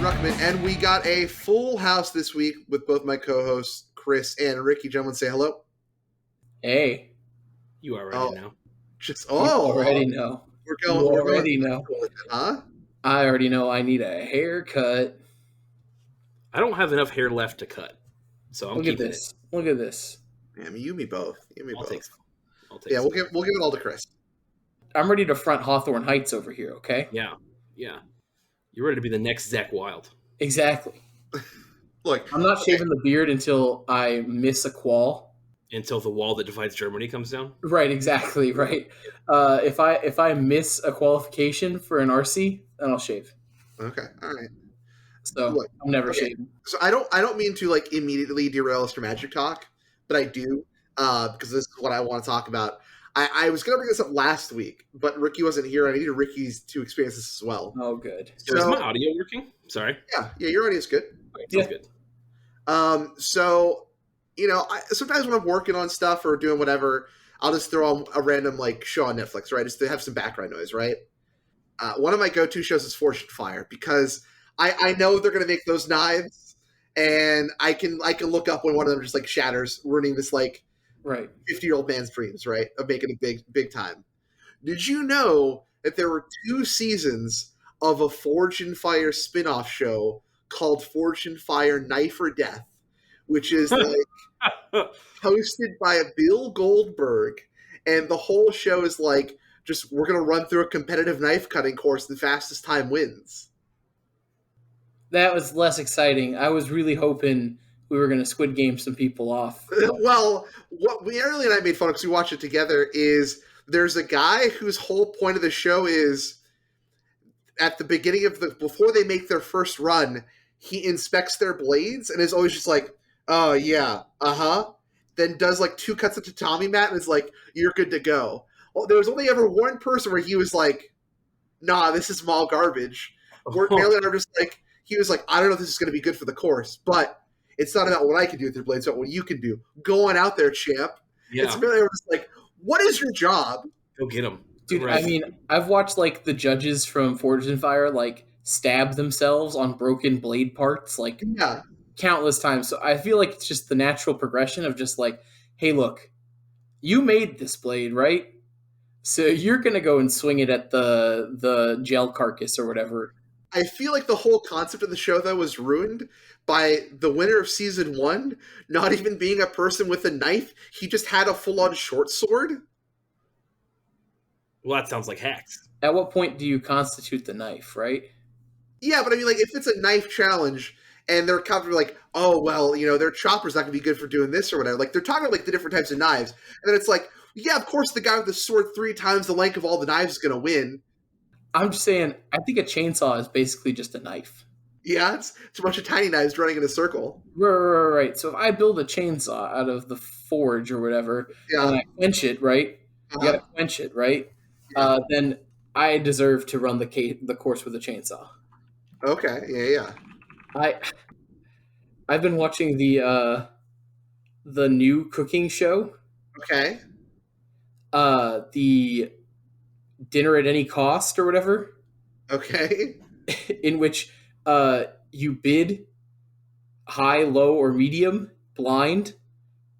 Ruckman, and we got a full house this week with both my co-hosts, Chris and Ricky. Gentlemen, say hello. Hey. You already know. You already know. We're going know. with it, huh? I already know I need a haircut. I don't have enough hair left to cut, so I'm keeping it. Look at this. Yeah, I mean, you me both. I'll take some. Yeah, we'll give it all to Chris. I'm ready to front Hawthorne Heights over here, okay? Yeah. You're ready to be the next Zach Wilde. Exactly. Look, I'm not shaving the beard until I miss a qual. Until the wall that divides Germany comes down? Right, exactly, right. If I miss a qualification for an RC, then I'll shave. Okay, all right. So look, I'm never shaving. So I don't mean to like immediately derail us from Magic Talk, but I do because this is what I want to talk about. I was going to bring this up last week, but Ricky wasn't here. I needed Ricky's to experience this as well. Oh, good. So is my audio working? Sorry. Yeah, your audio is good. Okay, good. So, sometimes when I'm working on stuff or doing whatever, I'll just throw on a random like show on Netflix, right? Just to have some background noise, right? One of my go-to shows is Forged in Fire because I know they're going to make those knives, and I can look up when one of them just like shatters, ruining this like 50-year-old man's dreams, right, of making it big time. Did you know that there were 2 seasons of a Forged in Fire spin-off show called Forged in Fire Knife or Death, which is like hosted by a Bill Goldberg, and the whole show is like just we're going to run through a competitive knife cutting course, the fastest time wins. That was less exciting. I was really hoping we were going to Squid Game some people off. Well, what Ariel and I made fun of because we watched it together is there's a guy whose whole point of the show is at the beginning of before they make their first run, he inspects their blades and is always just like, oh yeah, then does like 2 cuts of tatami mat and is like, you're good to go. Well, there was only ever one person where he was like, nah, this is mall garbage. Where Ariel and I were just like, he was like, I don't know if this is going to be good for the course, but it's not about what I can do with your blades, but what you can do. Go on out there, champ. Yeah. It's really just like, what is your job? Go get him. Dude, I mean, I've watched like the judges from Forged in Fire like stab themselves on broken blade parts like countless times. So I feel like it's just the natural progression of just like, hey, look, you made this blade, right? So you're going to go and swing it at the gel carcass or whatever. I feel like the whole concept of the show, though, was ruined by the winner of season 1 not even being a person with a knife. He just had a full-on short sword. Well, that sounds like hacks. At what point do you constitute the knife, right? Yeah, but I mean, like, if it's a knife challenge and they're kind of like, oh, well, their chopper's not going to be good for doing this or whatever. Like, they're talking about, like, the different types of knives. And then it's like, yeah, of course the guy with the sword 3 times the length of all the knives is going to win. I'm just saying, I think a chainsaw is basically just a knife. Yeah, it's a bunch of tiny knives running in a circle. Right. So if I build a chainsaw out of the forge or whatever, and I quench it, right? You gotta quench it, right? Yeah. Then I deserve to run the course with a chainsaw. Okay, yeah. I've been watching the new cooking show. Okay. The Dinner at Any Cost or whatever. Okay. In which you bid high, low, or medium blind,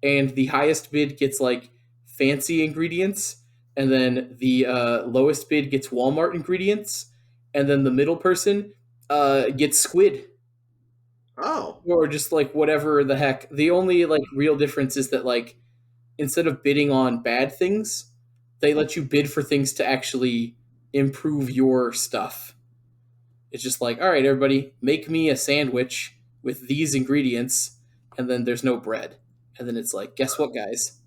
and the highest bid gets like fancy ingredients, and then the lowest bid gets Walmart ingredients, and then the middle person gets squid. Oh. Or just like whatever the heck. The only like real difference is that like instead of bidding on bad things, they let you bid for things to actually improve your stuff. It's just like, all right, everybody, make me a sandwich with these ingredients, and then there's no bread. And then it's like, guess what, guys?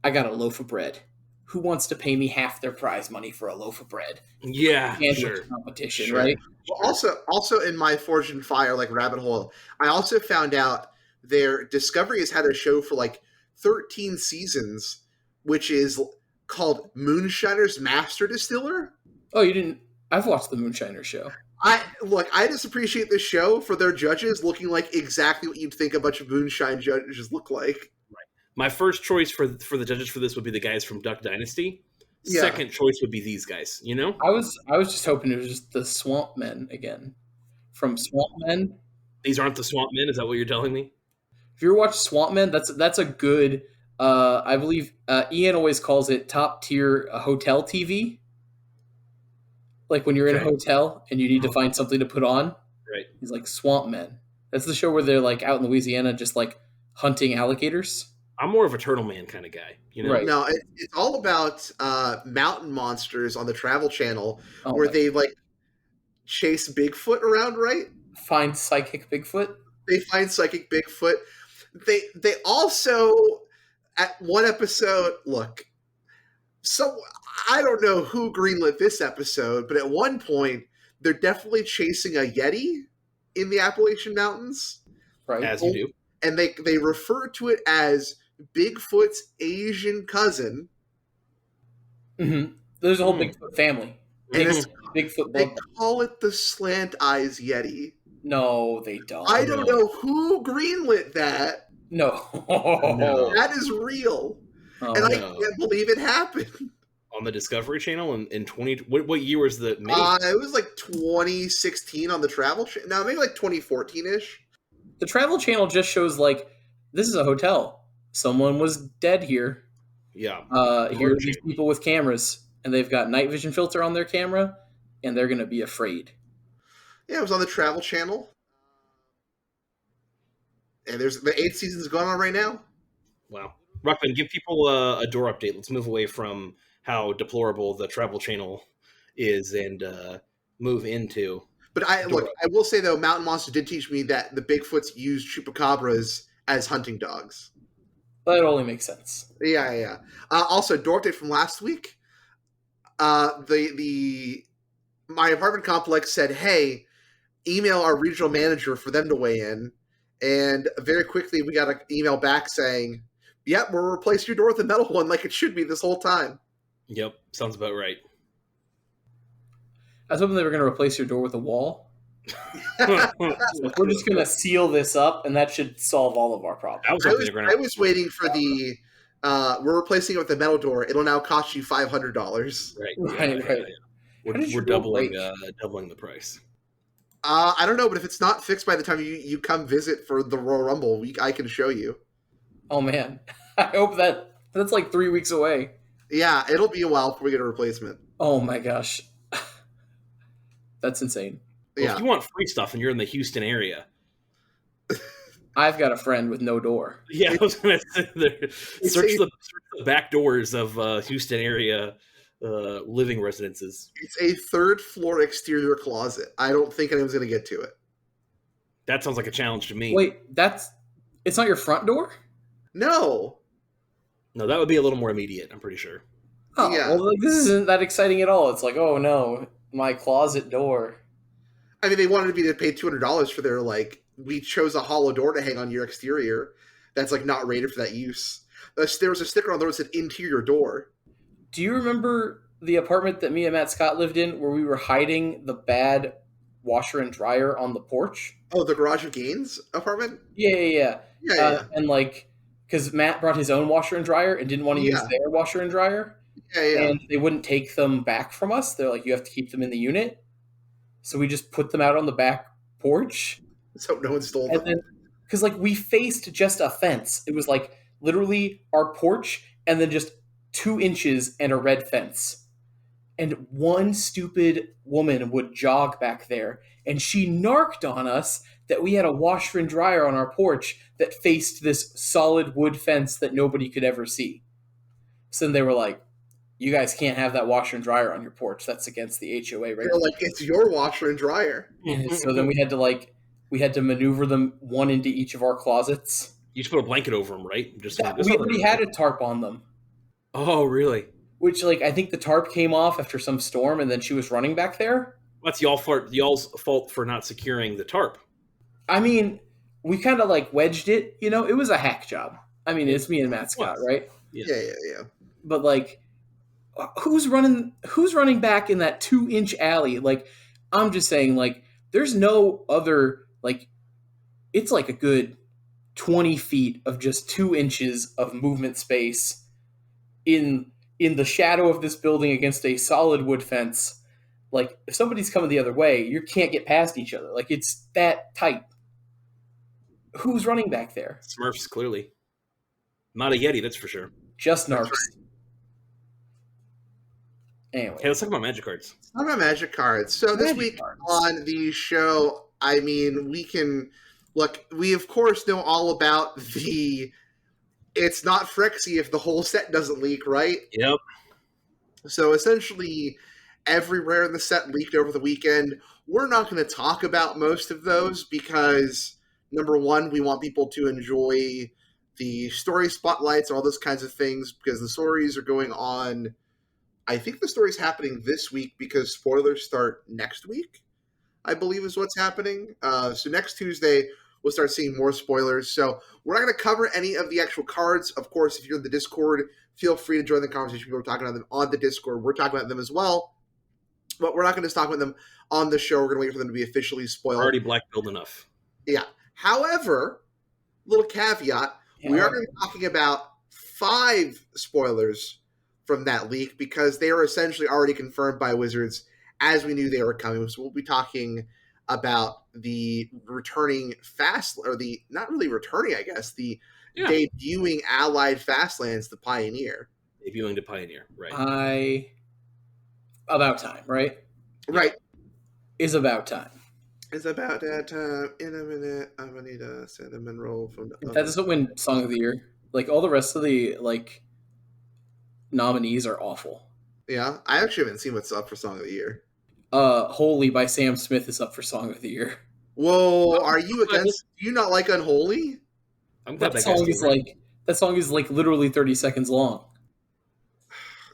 I got a loaf of bread. Who wants to pay me half their prize money for a loaf of bread? Yeah, sandwich competition, right? Well, also in my Forged in Fire like rabbit hole, I also found out their Discovery has had a show for like 13 seasons, which is called Moonshiner's Master Distiller. Oh, you didn't? I've watched the Moonshiner show. I just appreciate the show for their judges looking like exactly what you'd think a bunch of moonshine judges look like. Right. My first choice for the judges for this would be the guys from Duck Dynasty. Yeah. Second choice would be these guys. I was just hoping it was just the Swamp Men again from Swamp Men. These aren't the Swamp Men. Is that what you're telling me? If you ever watched Swamp Men, that's a good. I believe Ian always calls it top tier hotel TV. Like when you're in a Okay. hotel and you need to find something to put on. Right. He's like Swamp Men. That's the show where they're like out in Louisiana, just like hunting alligators. I'm more of a Turtle Man kind of guy. You know. Right. No, it's all about mountain monsters on the Travel Channel, Oh where my- they like chase Bigfoot around, right? Find psychic Bigfoot. They find psychic Bigfoot. They also at one episode, look, so I don't know who greenlit this episode, but at one point they're definitely chasing a Yeti in the Appalachian Mountains, Right. As you do. and they refer to it as Bigfoot's Asian cousin, Mm-hmm. There's a whole Mm. Bigfoot family. and it's, Bigfoot they bloodline. call it the Slant Eyes Yeti. No, they don't. I don't know who greenlit that. No. No. That is real, Oh, and I no. can't believe it happened. On the Discovery Channel in 20. What year was the made? It was like 2016 on the Travel Channel. No, maybe like 2014-ish. the Travel Channel just shows like this is a hotel. Someone was dead here. Yeah. Here are these people with cameras, and they've got night vision filter on their camera, and they're gonna be afraid. Yeah, it was on the Travel Channel. And there's the 8th season is going on right now. Wow. Ruckman, give people a door update. Let's move away from how deplorable the Travel Channel is and move into. But I will say though, Mountain Monster did teach me that the Bigfoots use chupacabras as hunting dogs. That only makes sense. Yeah. Also, door update from last week. My apartment complex said, "Hey, email our regional manager for them to weigh in." And very quickly, we got an email back saying, "Yep, we'll replace your door with a metal one, like it should be this whole time." Yep. Sounds about right. I was hoping they were going to replace your door with a wall. I We're just going to seal this up, and that should solve all of our problems. was hoping they were I gonna- was waiting for the. We're replacing it with a metal door. It'll now cost you $500. Right. Right. We're, How did we're you doubling break? doubling the price. I don't know, but if it's not fixed by the time you come visit for the Royal Rumble, I can show you. Oh man, I hope that's like 3 weeks away. Yeah, it'll be a while before we get a replacement. Oh my gosh, that's insane. Well, Yeah, if you want free stuff and you're in the Houston area, I've got a friend with no door. yeah, I was gonna say there. Search a- the back doors of Houston area living residences. it's a 3rd floor exterior closet. I don't think anyone's going to get to it. That sounds like a challenge to me. Wait, it's not your front door? No. No, that would be a little more immediate. I'm pretty sure. Oh, Yeah. well, like, this isn't that exciting at all. It's like, oh no, my closet door. I mean, they wanted me to pay $200 for their, we chose a hollow door to hang on your exterior that's, not rated for that use. There was a sticker on there that said interior door. Do you remember the apartment that me and Matt Scott lived in where we were hiding the bad washer and dryer on the porch? Oh, the Garage of Gaines apartment? Yeah. Yeah. And because Matt brought his own washer and dryer and didn't want to use their washer and dryer, Yeah. and they wouldn't take them back from us. They're like, you have to keep them in the unit. So we just put them out on the back porch. Let's hope no one stole And them. then, because we faced just a fence. It was literally our porch and then just 2 inches and a red fence. And one stupid woman would jog back there, and she narked on us that we had a washer and dryer on our porch that faced this solid wood fence that nobody could ever see. So then they were like, you guys can't have that washer and dryer on your porch. That's against the HOA They're regulations. like, it's your washer and dryer. And so then we had to maneuver them one into each of our closets. You just put a blanket over them, right? Just We already had a tarp on them, Oh, really? which I think the tarp came off after some storm, and then she was running back there. That's y'all's fault for not securing the tarp. I mean, we kind of wedged it. It was a hack job. I mean, it's me and Matt Scott, right? Yeah. But who's running back in that 2-inch alley? I'm just saying, there's no other it's a good 20 feet of just 2 inches of movement space in the shadow of this building against a solid wood fence. like if somebody's coming the other way, you can't get past each other. Like it's that tight. Who's running back there? Smurfs, clearly. Not a Yeti, that's for sure. Just That's Narfs. Anyway, Hey, let's talk about magic cards. Talk about magic cards. So this Magic week cards. on the show, I mean, we can look. We of course know all about the. It's not Phyrexia if the whole set doesn't leak, right? Yep. So essentially, every rare in the set leaked over the weekend. We're not going to talk about most of those because number one, we want people to enjoy the story spotlights, all those kinds of things, because the stories are going on. I think the story's happening this week because spoilers start next week, I believe is what's happening. So next Tuesday, we'll start seeing more spoilers. So we're not going to cover any of the actual cards. Of course, if you're in the Discord, feel free to join the conversation. We're talking about them on the Discord. We're talking about them as well. But we're not going to talk about them on the show. We're going to wait for them to be officially spoiled. Already black-pilled enough. Yeah. However, little caveat, we are going to be talking about 5 spoilers from that leak because they are essentially already confirmed by Wizards as we knew they were coming. So we'll be talking about the returning fast, or the not really returning, I guess, the debuting allied Fastlands, the Pioneer. Debuting to Pioneer, right. About time, right? Right. Is about time. It's about that time. In a minute, I'm going to need a cinnamon roll from the That doesn't win Song of the Year. Like all the rest of the like nominees are awful. Yeah, I actually haven't seen what's up for Song of the Year. Holy by Sam Smith is up for Song of the Year. Whoa, are you against? Do you not like Unholy? I'm glad That song is like that song is like literally 30 seconds long.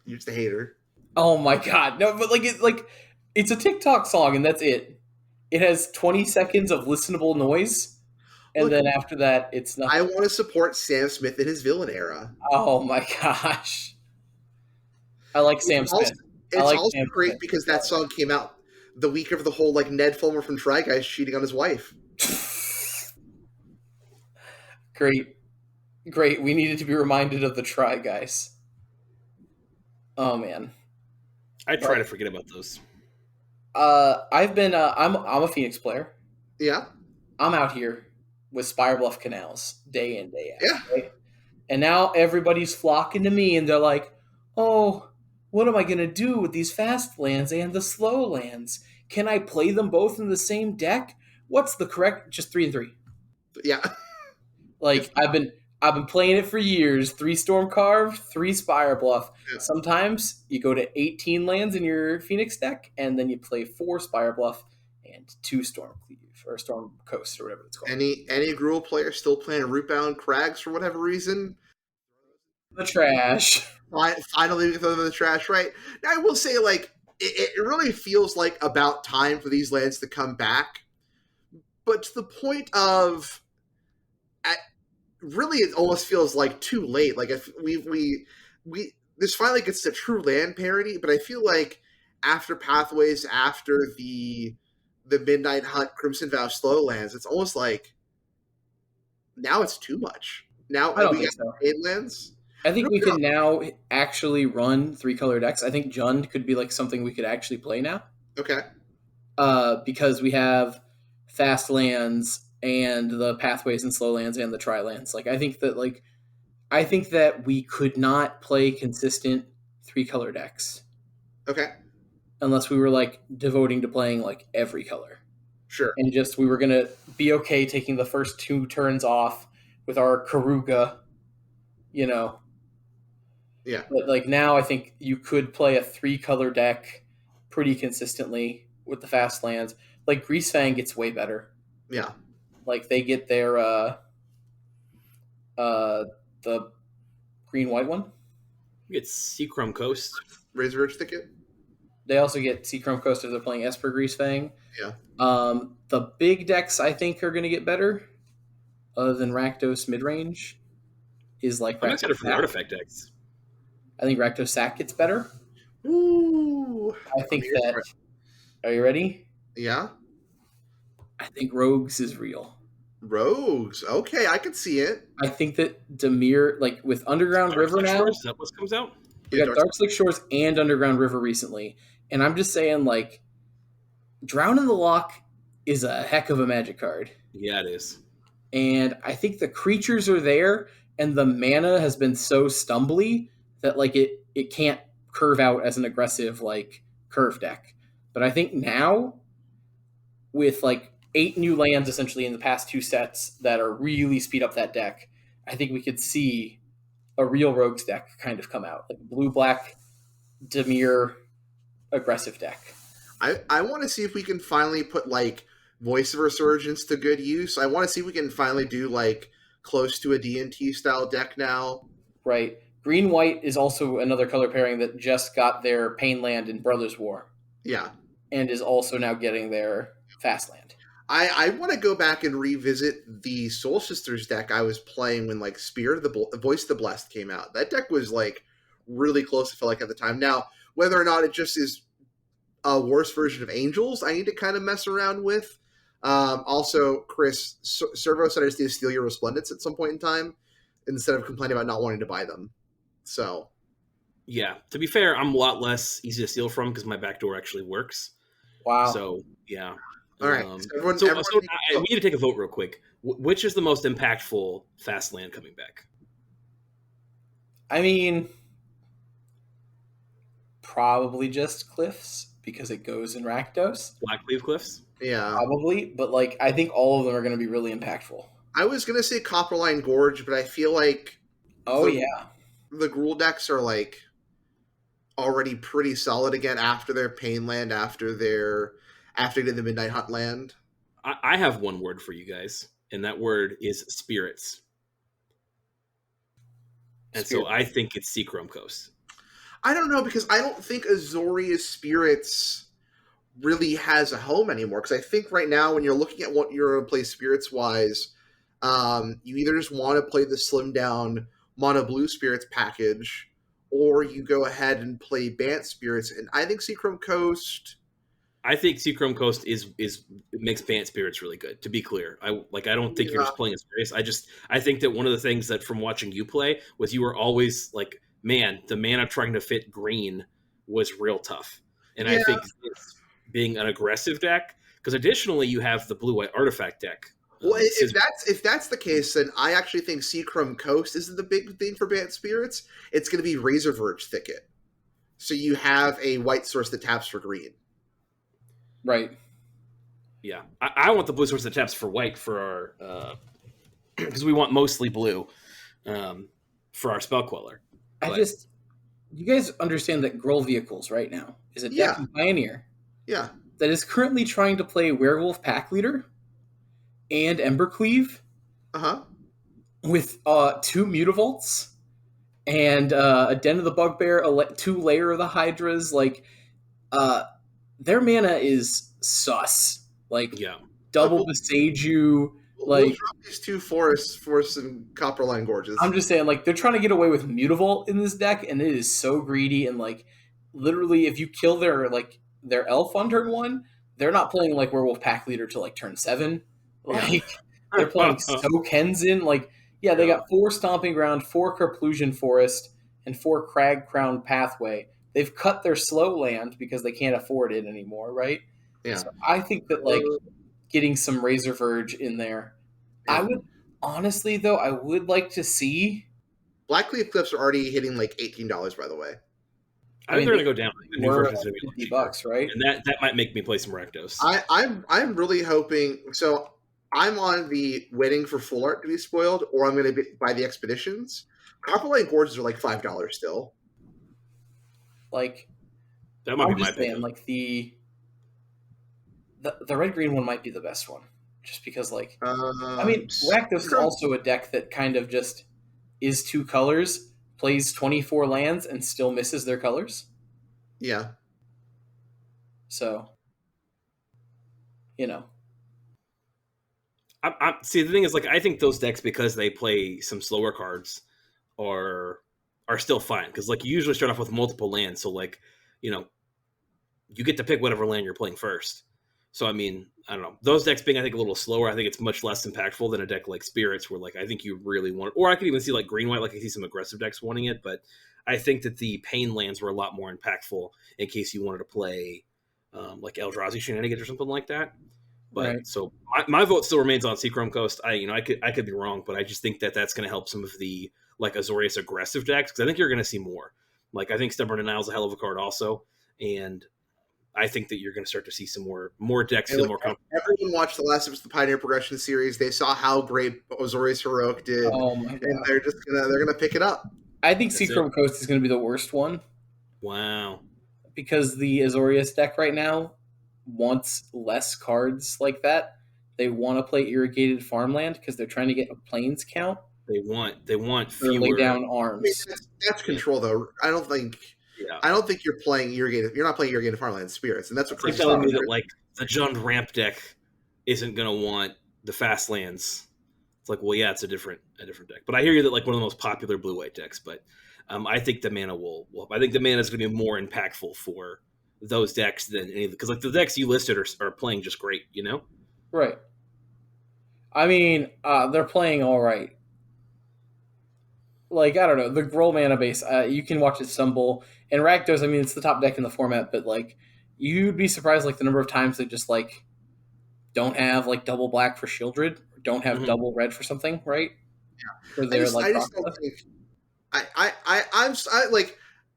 You're just a hater. Oh my god. No, but it's a TikTok song and that's it. It has 20 seconds of listenable noise. And then after that, it's nothing. I want to support Sam Smith in his villain era. Oh my gosh. I like Sam Smith. It's also great because that song came out the week of the whole like Ned Fulmer from Try Guys cheating on his wife. Great. We needed to be reminded of the Try Guys. Oh man. I try to forget about those. I've been I'm a Phoenix player. Yeah. I'm out here with Spire Bluff Canals day in, day out. Yeah. Right? And now everybody's flocking to me and they're like, oh, what am I going to do with these fast lands and the slow lands? Can I play them both in the same deck? What's the correct? Just 3 and 3. Yeah. Like I've been playing it for years. 3 Storm Carve, 3 Spire Bluff. Yeah. Sometimes you go to 18 lands in your Phoenix deck, and then you play 4 Spire Bluff and 2 Storm Cleave or Storm Coast or whatever it's called. Any Gruul player still playing Rootbound Crags for whatever reason? The trash. Finally throw them in the trash, right? Now I will say, like, it really feels like about time for these lands to come back. But to the point of really it almost feels like too late. Like if we this finally gets to true land parity, but I feel like after Pathways, after the Midnight Hunt, Crimson Vow, slow lands, it's almost like now it's too much. Now I don't think so. 8 lands. I think we can now actually run 3-color decks. I think Jund could be like something we could actually play now. Okay. Because we have fast lands and the pathways and slow lands and the tri lands. Like I think that we could not play consistent 3-color decks. Okay. Unless we were like devoting to playing like every color. Sure. And just we were gonna be okay taking the first 2 turns off with our Karuga, you know. Yeah. But like now I think you could play a 3-color deck pretty consistently with the fast lands. Like Greasefang gets way better. Yeah. Like they get their the green-white one. You get Seachrome Coast. Razor Edge Thicket. They also get Seachrome Coast if they're playing Esper Greasefang. Yeah. The big decks I think are going to get better, other than Rakdos midrange, is like I'm excited for the artifact decks. I think Rakdos Sack gets better. Ooh. I think that. Are you ready? Yeah. I think Rogues is real. Rogues. Okay, I can see it. I think that Dimir, like with Underground River now. Shores, is that what comes out? We got Dark Slick Shores and Underground River recently. And I'm just saying, like, Drown in the Loch is a heck of a Magic card. Yeah, it is. And I think the creatures are there, and the mana has been so stumbly that like it can't curve out as an aggressive like curve deck. But I think now with like 8 new lands essentially in the past 2 sets that are really speed up that deck, I think we could see a real rogues deck kind of come out, like blue black Demir aggressive deck. I want to see if we can finally put like Voice of Resurgence to good use. I want to see if we can finally do like close to a D&T style deck now. Right. Green white is also another color pairing that just got their Pain Land in Brothers War Yeah. and is also now getting their Fast Land. I want to go back and revisit the Soul Sisters deck I was playing when like Spirit of the Voice of the Blessed came out. That deck was like really close, I felt like, at the time. Now, whether or not it just is a worse version of Angels, I need to kind of mess around with. Also, Chris, Servo said I just need to steal your Resplendents at some point in time instead of complaining about not wanting to buy them. So, Yeah, to be fair, I'm a lot less easy to steal from because my backdoor actually works. Wow. So, yeah. all right. We need to take a vote real quick. Which is the most impactful fast land coming back? I mean, probably just Cliffs because it goes in Rakdos. Blackleaf Cliffs? Yeah. Probably, but like I think all of them are going to be really impactful. I was going to say Copperline Gorge, but I feel like the Gruul decks are like already pretty solid again after their Pain Land, after they did the Midnight Hunt land. I have one word for you guys, and that word is spirits. And so I think it's Seachrome Coast. I don't know, because I don't think Azorius Spirits really has a home anymore. Because I think right now, when you're looking at what you're going to play spirits-wise, you either just want to play the slimmed-down Mono Blue Spirits package, or you go ahead and play Bant Spirits. And I think Seachrome Coast... I think Seachrome Coast makes Bant Spirits really good, to be clear. I don't think you're just playing as serious. I think that one of the things that from watching you play was you were always like, man, the mana trying to fit green was real tough. And I think this being an aggressive deck, because additionally you have the blue-white artifact deck. Well, if that's the case, then I actually think Seachrome Coast isn't the big thing for Bant Spirits. It's going to be Razor Verge Thicket. So you have a white source that taps for green. Right. Yeah. I want the blue source that taps for white for our... because we want mostly blue for our Spell Queller. You guys understand that Gruul Vehicles right now is a deck in Pioneer that is currently trying to play Werewolf Pack Leader and Embercleave with 2 Mutavaults and a Den of the Bugbear, 2 Lair of the Hydras. Like, their mana is sus. Like, double Besage You. Like, we'll drop these 2 forests and Copperline Gorges. I'm just saying, like, they're trying to get away with Mutavault in this deck, and it is so greedy. And like, literally, if you kill their elf on turn 1, they're not playing like Werewolf Pack Leader till like turn 7. Like, they're playing Kenzin. Like, they got 4 Stomping Ground, 4 Carplusion Forest, and 4 Crag Crown Pathway. They've cut their slow land because they can't afford it anymore, right? Yeah. So I think that like getting some Razor Verge in there. I would honestly though, I would like to see Blackleaf Cliffs are already hitting like $18, by the way. I think they're gonna go down. The new version's gonna be $50, right? And that might make me play some Rakdos. I'm really hoping so. I'm on the waiting for full art to be spoiled, or I'm going to buy the expeditions. Copperline Gorges are like $5 still. Like, that might be my opinion. Like the red green one might be the best one, just because like I mean, Rakdos is also a deck that kind of just is 2 colors, plays 24 lands, and still misses their colors. Yeah. So, see, the thing is, like, I think those decks, because they play some slower cards, are still fine. Because, like, you usually start off with multiple lands, so, like, you get to pick whatever land you're playing first. So, I mean, I don't know. Those decks being, I think, a little slower, I think it's much less impactful than a deck like Spirits, where, like, I think you really want it. Or I could even see, like, Green-White, like, I see some aggressive decks wanting it, but I think that the Pain lands were a lot more impactful in case you wanted to play like Eldrazi shenanigans or something like that. But Right. so my vote still remains on Seachrome Coast. I could be wrong, but I just think that that's going to help some of the like Azorius aggressive decks, because I think you're going to see more. Like I think Stubborn Denial is a hell of a card also, and I think that you're going to start to see some more decks And feel like more comfortable. everyone watched the last of the Pioneer Progression series. They saw how great Azorius Heroic did, Oh my and god. they're gonna pick it up. I think That's it. Seachrome Coast is going to be the worst one Wow. because the Azorius deck right now wants less cards like that. They want to play Irrigated Farmland because they're trying to get a plains count They want or lay fewer. down I mean, arms. that's control though. Yeah. I don't think you're playing irrigated. You're not playing irrigated farmland spirits, and that's what It's like Chris is telling talking me that about. like the Jund ramp deck isn't going to want the fast lands. It's like, well, yeah, it's a different deck. But I hear you that like one of the most popular blue white decks. But I think the mana will. I think the mana is going to be more impactful for those decks than any, because like the decks you listed are playing just great. You know. Right. I mean, they're playing all right. Like, I don't know, the Groll mana base, you can watch it stumble. And Rakdos, I mean, it's the top deck in the format, but like, you'd be surprised like the number of times they just like don't have like double black for Shieldred, or don't have Mhm. double red for something, right? For their like I just don't Rakdos. think.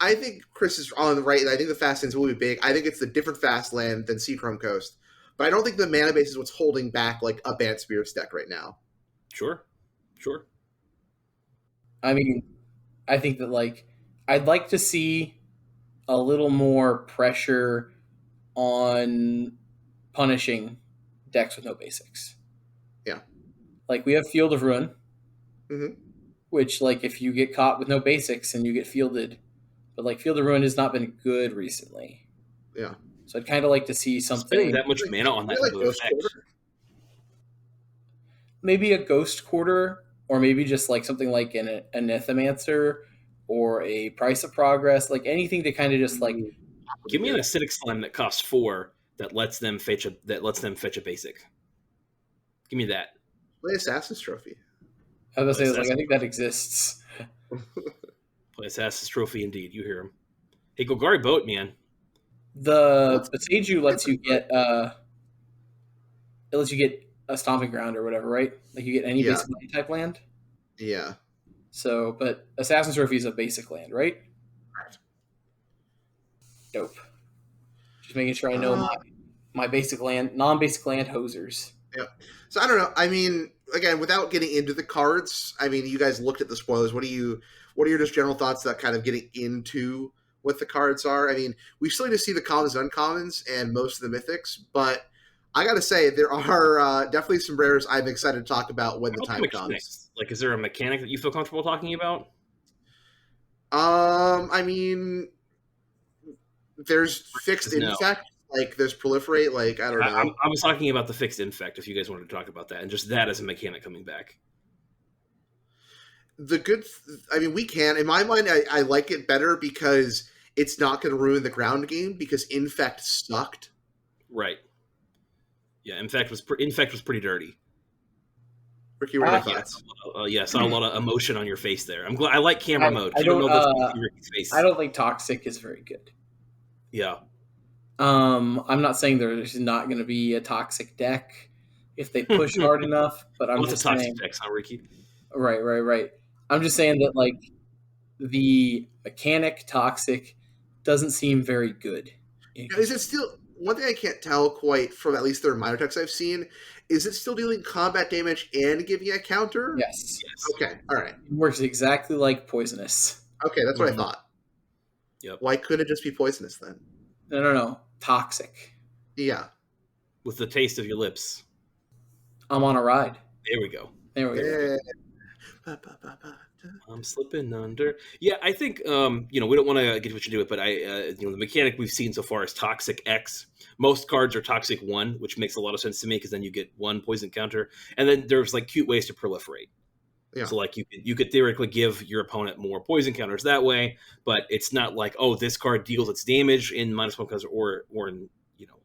I think Chris is on the right. I think the fast lands will be big. I think it's the different fast land than Seachrome Coast, but I don't think the mana base is what's holding back like a Bant Spirits deck right now. Sure. I mean, I think that like I'd like to see a little more pressure on punishing decks with no basics. Yeah. Like we have Field of Ruin, hmm which like if you get caught with no basics and you get fielded, but like Field of Ruin has not been good recently. Yeah. So I'd kind of like to see Spending something, that much mana on that Like type of Ghost effect. Quarter. maybe a Ghost Quarter, or maybe just like something like an Anithomancer or a Price of Progress, like anything to kind of just like Give me an acidic slime that costs 4 that lets them fetch a basic. Give me that. Play Assassin's Trophy. I was gonna say, like I Assassin- think that exists. Play Assassin's Trophy indeed. You hear him. Hey, Golgari Boat, man. The Seiju lets you get it lets you get a stomping ground or whatever, right? Like you get any Yeah. basic land type land. Yeah. So, but Assassin's Trophy is a basic land, right? Right. Dope. Just making sure I know my basic land, non-basic land hosers. Yeah. So I don't know. I mean, again, without getting into the cards, I mean, you guys looked at the spoilers. What are your just general thoughts about kind of getting into what the cards are? I mean, we still need to see the commons and uncommons and most of the mythics, but I got to say there are definitely some rares I'm excited to talk about when the How about time comes. mechanics? Like, is there a mechanic that you feel comfortable talking about? I mean, there's fixed No. infect, like there's proliferate, like I don't know. I was talking about the fixed infect, if you guys wanted to talk about that, and just that as a mechanic coming back. I mean, we can. In my mind, I like it better because it's not going to ruin the ground game because infect sucked. Right. Yeah, infect was pretty dirty. Ricky, what are your Yeah. thoughts? Yeah, I saw a lot of emotion on your face there. I'm glad. I like camera mode. I Camera don't, mode lets me see Ricky's face. I don't think Toxic is very good. Yeah. I'm not saying there's not going to be a Toxic deck if they push hard enough, but I'm What's just a toxic saying. deck, huh, Ricky? Right. I'm just saying that like the mechanic Toxic doesn't seem very good. Is it still one thing I can't tell quite from at least their minor texts I've seen? Is it still dealing combat damage and giving a counter? Yes. Okay. All right. It works exactly like Poisonous. Okay, that's what I Mhm. thought. Yep. Why couldn't it just be poisonous then? No. Toxic. Yeah. With the taste of your lips. I'm on a ride. There we go. There we go. Yeah. I'm slipping under. Yeah, I think we don't want to get too much into it, but the mechanic we've seen so far is Toxic X. Most cards are Toxic 1, which makes a lot of sense to me because then you get 1 poison counter, and then there's like cute ways to proliferate. Yeah. So like you could theoretically give your opponent more poison counters that way, but it's not like, oh, this card deals its damage in -1 counters or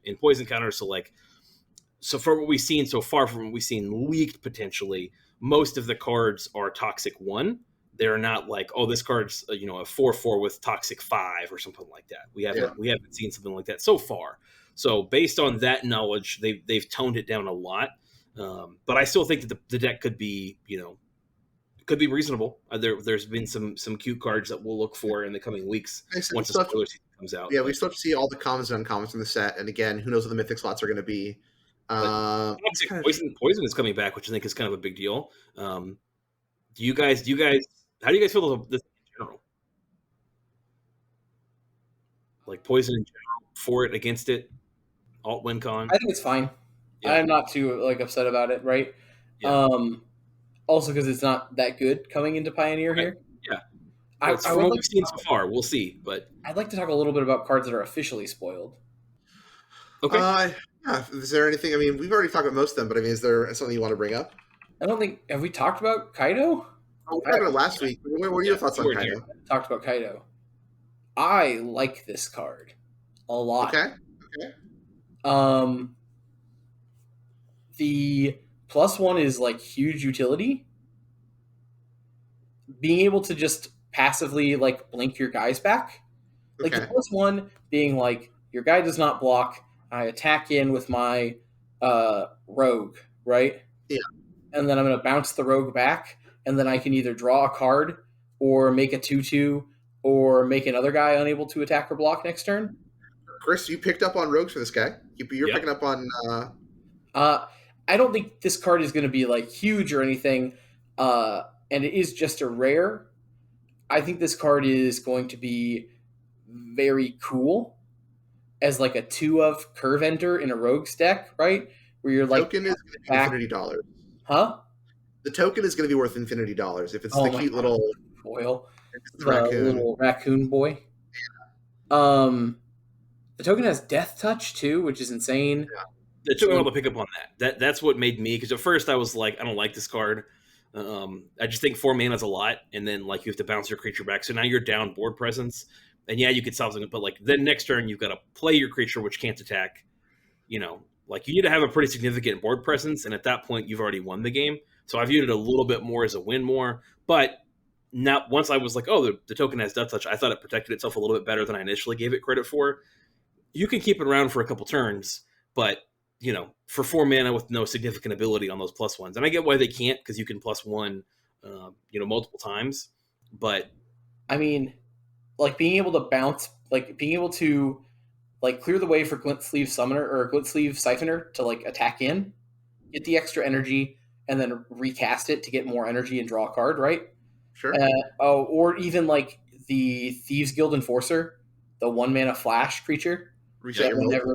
in poison counters. So from what we've seen so far, from what we've seen leaked potentially, most of the cards are Toxic 1. They're not like, oh, this card's a 4/4 with toxic 5 or something like that. Yeah. We haven't seen something like that so far. So based on that knowledge, they've toned it down a lot. But I still think that the deck could be reasonable. There's been some cute cards that we'll look for in the coming weeks Like I said, once the spoiler season comes out. yeah, we still have to see all the commons and uncommons in the set, and again, who knows what the mythic slots are going to be. Toxic poison is coming back, which I think is kind of a big deal. Do you guys? How do you guys feel about this in general? Like poison in general, for it, against it, alt win con. I think it's fine. Yeah. I'm not too upset about it, right? Yeah. Also because it's not that good coming into Pioneer Right. here. Yeah. I From would what like we've seen so far, we'll see. But I'd like to talk a little bit about cards that are officially spoiled. okay. Yeah. Is there anything? I mean, we've already talked about most of them, but I mean, is there something you want to bring up? I don't think have we talked about Kaido? Oh, we talked about it last week. What are your thoughts on Kaido? Talked about Kaido. I like this card a lot. Okay. The +1 is like huge utility. Being able to just passively like blink your guys back. Like Okay. the +1 being like your guy does not block. I attack in with my rogue, right? Yeah. And then I'm going to bounce the rogue back, and then I can either draw a card or make a 2/2 or make another guy unable to attack or block next turn. Chris, you picked up on rogues for this guy. You're Yep. picking up on. I don't think this card is going to be like huge or anything, and it is just a rare. I think this card is going to be very cool as like a 2 of curve enter in a rogues deck, right? Where you're like token is going to be $infinity. Huh? The token is going to be worth $infinity if it's the cute God. little foil, the raccoon. little raccoon boy. The token has death touch too, which is insane. Yeah. It took me a while to pick up on that. That's what made me, because at first I was like, I don't like this card. I just think 4 mana is a lot, and then like you have to bounce your creature back. So now you're down board presence, and yeah, you could solve something, but like then next turn you've got to play your creature which can't attack. Like you need to have a pretty significant board presence, and at that point you've already won the game. So I viewed it a little bit more as a win more, but not once I was like, oh, the token has death touch. I thought it protected itself a little bit better than I initially gave it credit for. You can keep it around for a couple turns, but for 4 mana with no significant ability on those +1s. And I get why they can't, because you can +1, multiple times. But I mean, like being able to bounce, like being able to like clear the way for Glint Sleeve Summoner or Glint Sleeve Siphoner to like attack in, get the extra energy, and then recast it to get more energy and draw a card, right? Sure. Or even like the Thieves Guild Enforcer, the 1 mana flash creature. Reset your mills.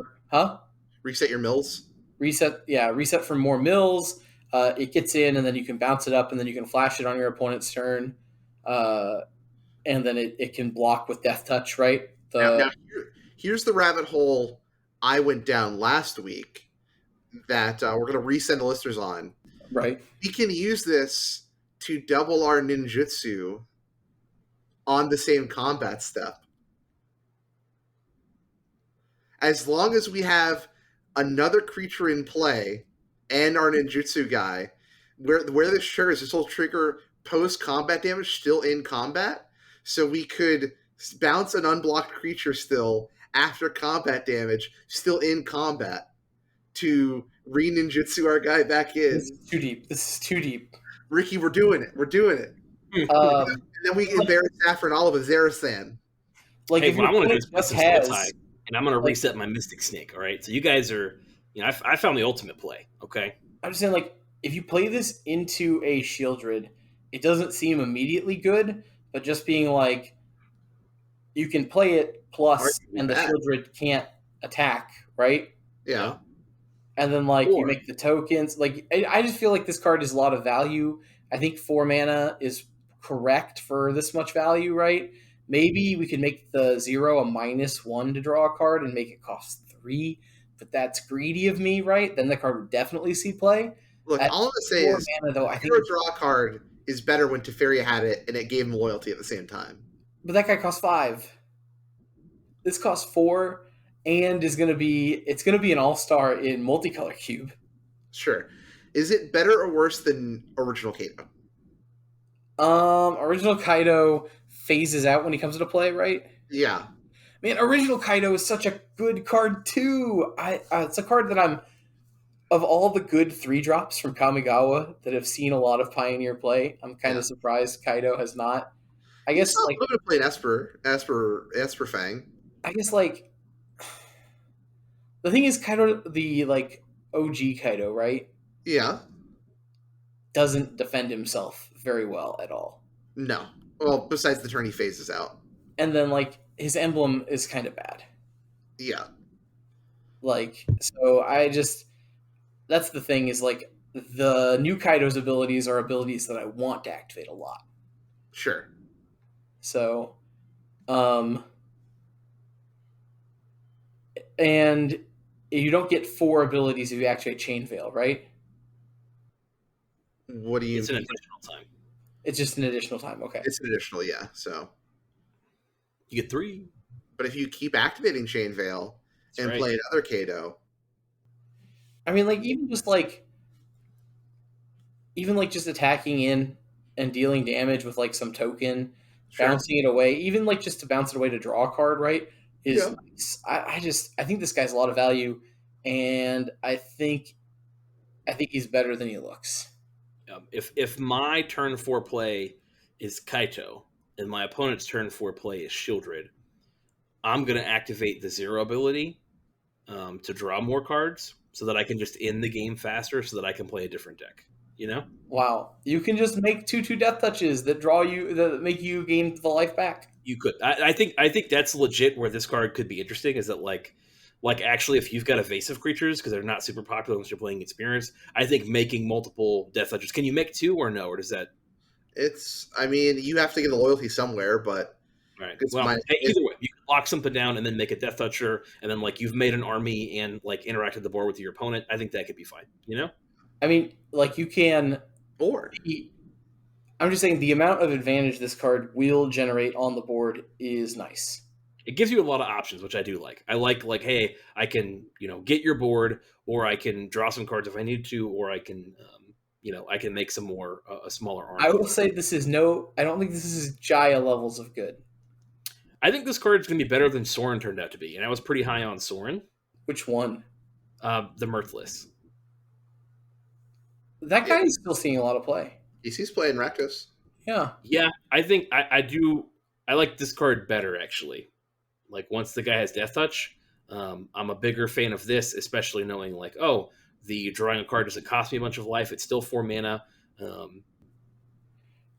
Reset your mills. Reset for more mills. It gets in, and then you can bounce it up, and then you can flash it on your opponent's turn. And then it can block with death touch, right? Now, here's the rabbit hole I went down last week that we're going to resend the listeners on. Right. We can use this to double our ninjutsu on the same combat step. As long as we have another creature in play and our ninjutsu guy, where this triggers, this will trigger post-combat damage still in combat. So we could bounce an unblocked creature still after combat damage, still in combat, to re-ninjutsu our guy back in. This is too deep. Ricky, we're doing it. And then we embarrass Saffron Olive as Zerasan. Like hey, if well, I want to do just some has, time, and I'm going to reset my Mystic Snake. All right, so you guys are, I found the ultimate play. Okay, I'm just saying, like, if you play this into a Shieldred, it doesn't seem immediately good, but just being like, you can play it plus, and the Shieldred can't attack, right? Yeah. And then, like, you make the tokens. Like, I just feel like this card is a lot of value. I think 4 mana is correct for this much value, right? Maybe we could make the 0 a -1 to draw a card and make it cost 3, but that's greedy of me, right? Then the card would definitely see play. Look, all I'm going to say is, mana, though, I think draw card is better when Teferia had it, and it gave him loyalty at the same time. But that guy costs 5. This costs 4, and it's going to be an all-star in multicolor cube. Sure. Is it better or worse than original Kato? Original Kaido phases out when he comes into play, right? Yeah, Man, Original Kaido is such a good card too. It's a card that I'm of all the good 3 drops from Kamigawa that have seen a lot of Pioneer play. I'm kind yeah. of surprised Kaido has not. I You guess saw a like little bit of playing Esper Fang. I guess like the thing is Kaido the like OG Kaido, right? Yeah, Doesn't defend himself very well at all. no. Well, besides the turn he phases out. And then like his emblem is kind of bad. Yeah, Like so I just that's the thing is like the new Kaido's abilities are abilities that I want to activate a lot. sure. So um and you don't get 4 abilities if you activate Chain Veil, right? What do you It's an mean? additional time. It's just an additional time. Okay. It's an additional, yeah. So, You get 3. but if you keep activating Chain Veil That's and right. play another Kado, I mean, like even like just attacking in and dealing damage with like some token, sure. bouncing it away, even like just to bounce it away to draw a card, right? Is Yeah. nice. I think this guy's a lot of value, and I think he's better than he looks. If my turn 4 play is Kaito and my opponent's turn 4 play is Shieldred, I'm going to activate the 0 ability to draw more cards so that I can just end the game faster so that I can play a different deck. You know? Wow, you can just make 2/2 death touches that draw you that make you gain the life back. You could. I think that's legit where this card could be interesting is that like actually if you've got evasive creatures because they're not super popular once you're playing experience, I think making multiple death touches. Can you make 2 or no, or does that I mean, you have to get the loyalty somewhere, but all right? it's Well, my, hey, it's, either way, you can lock something down and then make a death toucher, and then like you've made an army and like interacted the board with your opponent. I think that could be fine. You know, I mean, like you can. or I'm just saying the amount of advantage this card will generate on the board is nice. it gives you a lot of options, which I do like. I like hey, I can get your board, or I can draw some cards if I need to, or I can I can make some more a smaller I army. will say this is no. I don't think this is Jaya levels of good. I think this card is going to be better than Soren turned out to be, and I was pretty high on Soren, Which one? the Mirthless. That yeah, guy is still seeing a lot of play. he's playing Rakdos. Yeah. Yeah, I think I do. I like this card better actually. Like once the guy has Death Touch, I'm a bigger fan of this, especially knowing like, oh, the drawing a card doesn't cost me a bunch of life. It's still 4 mana, You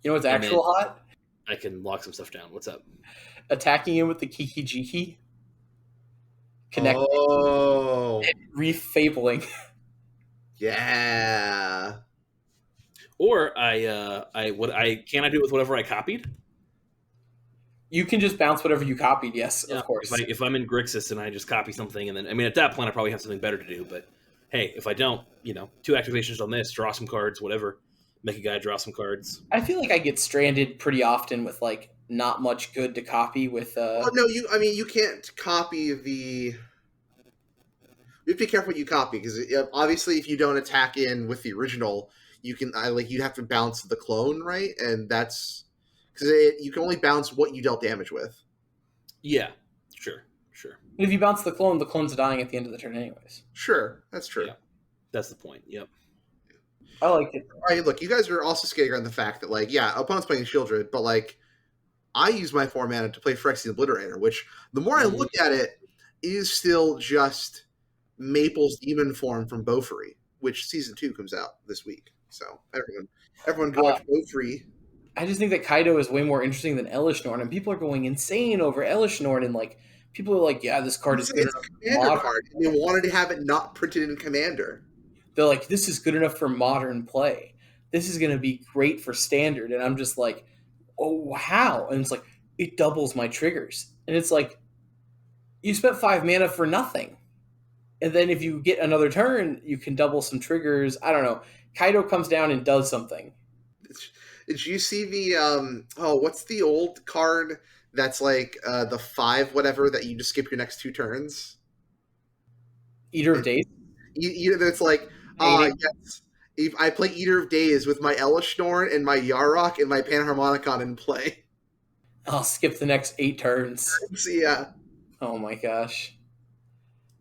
know what's and then actual hot? I can lock some stuff down. What's up? Attacking him with the Kiki Jiki, connect, Oh, Reef Fabling. yeah. Or I can I do it with whatever I copied? You can just bounce whatever you copied. Yes, Yeah. of course. If I'm in Grixis and I just copy something, and then I mean at that point I probably have something better to do. But hey, if I don't, 2 activations on this, draw some cards, whatever, make a guy draw some cards. I feel like I get stranded pretty often with like not much good to copy with. Well, no, I mean, you can't copy the. You have to be careful what you copy because obviously, if you don't attack in with the original, you have to bounce the clone, right? And that's because you can only bounce what you dealt damage with. Yeah, sure. If you bounce the clone's dying at the end of the turn, anyways. Sure, that's true. Yeah. That's the point. Yep. I like it. All right, look, you guys are also skating around the fact that, like, yeah, opponent's playing Shieldred, but like, I use my 4 mana to play Phyrexia Obliterator, which the more I look at it, is still just Maple's demon form from Beaufry, which season 2 comes out this week. So everyone go watch Beaufry. I just think that Kaido is way more interesting than Elishnorn, and people are going insane over Elishnorn, and like people are like, yeah, this card is good It's enough. a Commander card, and they wanted to have it not printed in Commander. They're like, this is good enough for modern play. This is going to be great for standard, and I'm just like, oh, how? And it's like it doubles my triggers, and it's like you spent 5 mana for nothing. And then if you get another turn, you can double some triggers. I don't know. Kaido comes down and does something. Did you see the what's the old card that's like the 5 whatever that you just skip your next 2 turns? Eater of Days. It's like Hanging. yes, If I play Eater of Days with my Elishnorn and my Yarok and my Panharmonicon in play. I'll skip the next 8 turns. So, yeah. Oh my gosh.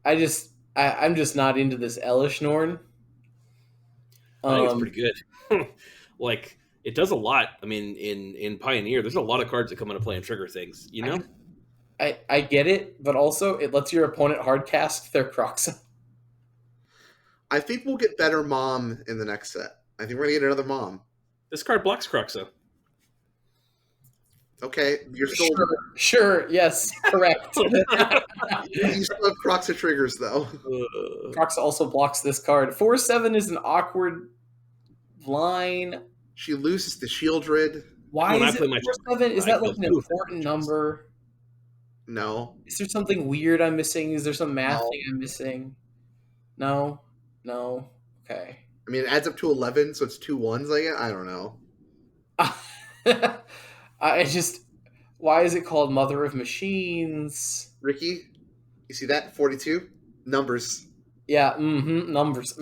I'm just not into this Elishnorn. I think it's pretty good. Like it does a lot. I mean, in Pioneer, there's a lot of cards that come into play and trigger things. You know, I get it, but also it lets your opponent hardcast their Croxa. I think we'll get better Mom in the next set. I think we're going to get another Mom. this card blocks Croxa. Okay, you're still... Sure, yes, correct. You still have Croxa triggers, though. Croxa also blocks this card. 4/7 is an awkward line. She loses the Shieldred. Why is it 4/7? Is that like an important number? No. Is there something weird I'm missing? Is there some math thing I'm missing? No. Okay. I mean, it adds up to 11, so it's 2 1s, I guess? I don't know. Why is it called Mother of Machines? Ricky, you see that? 42? Numbers. Yeah, numbers.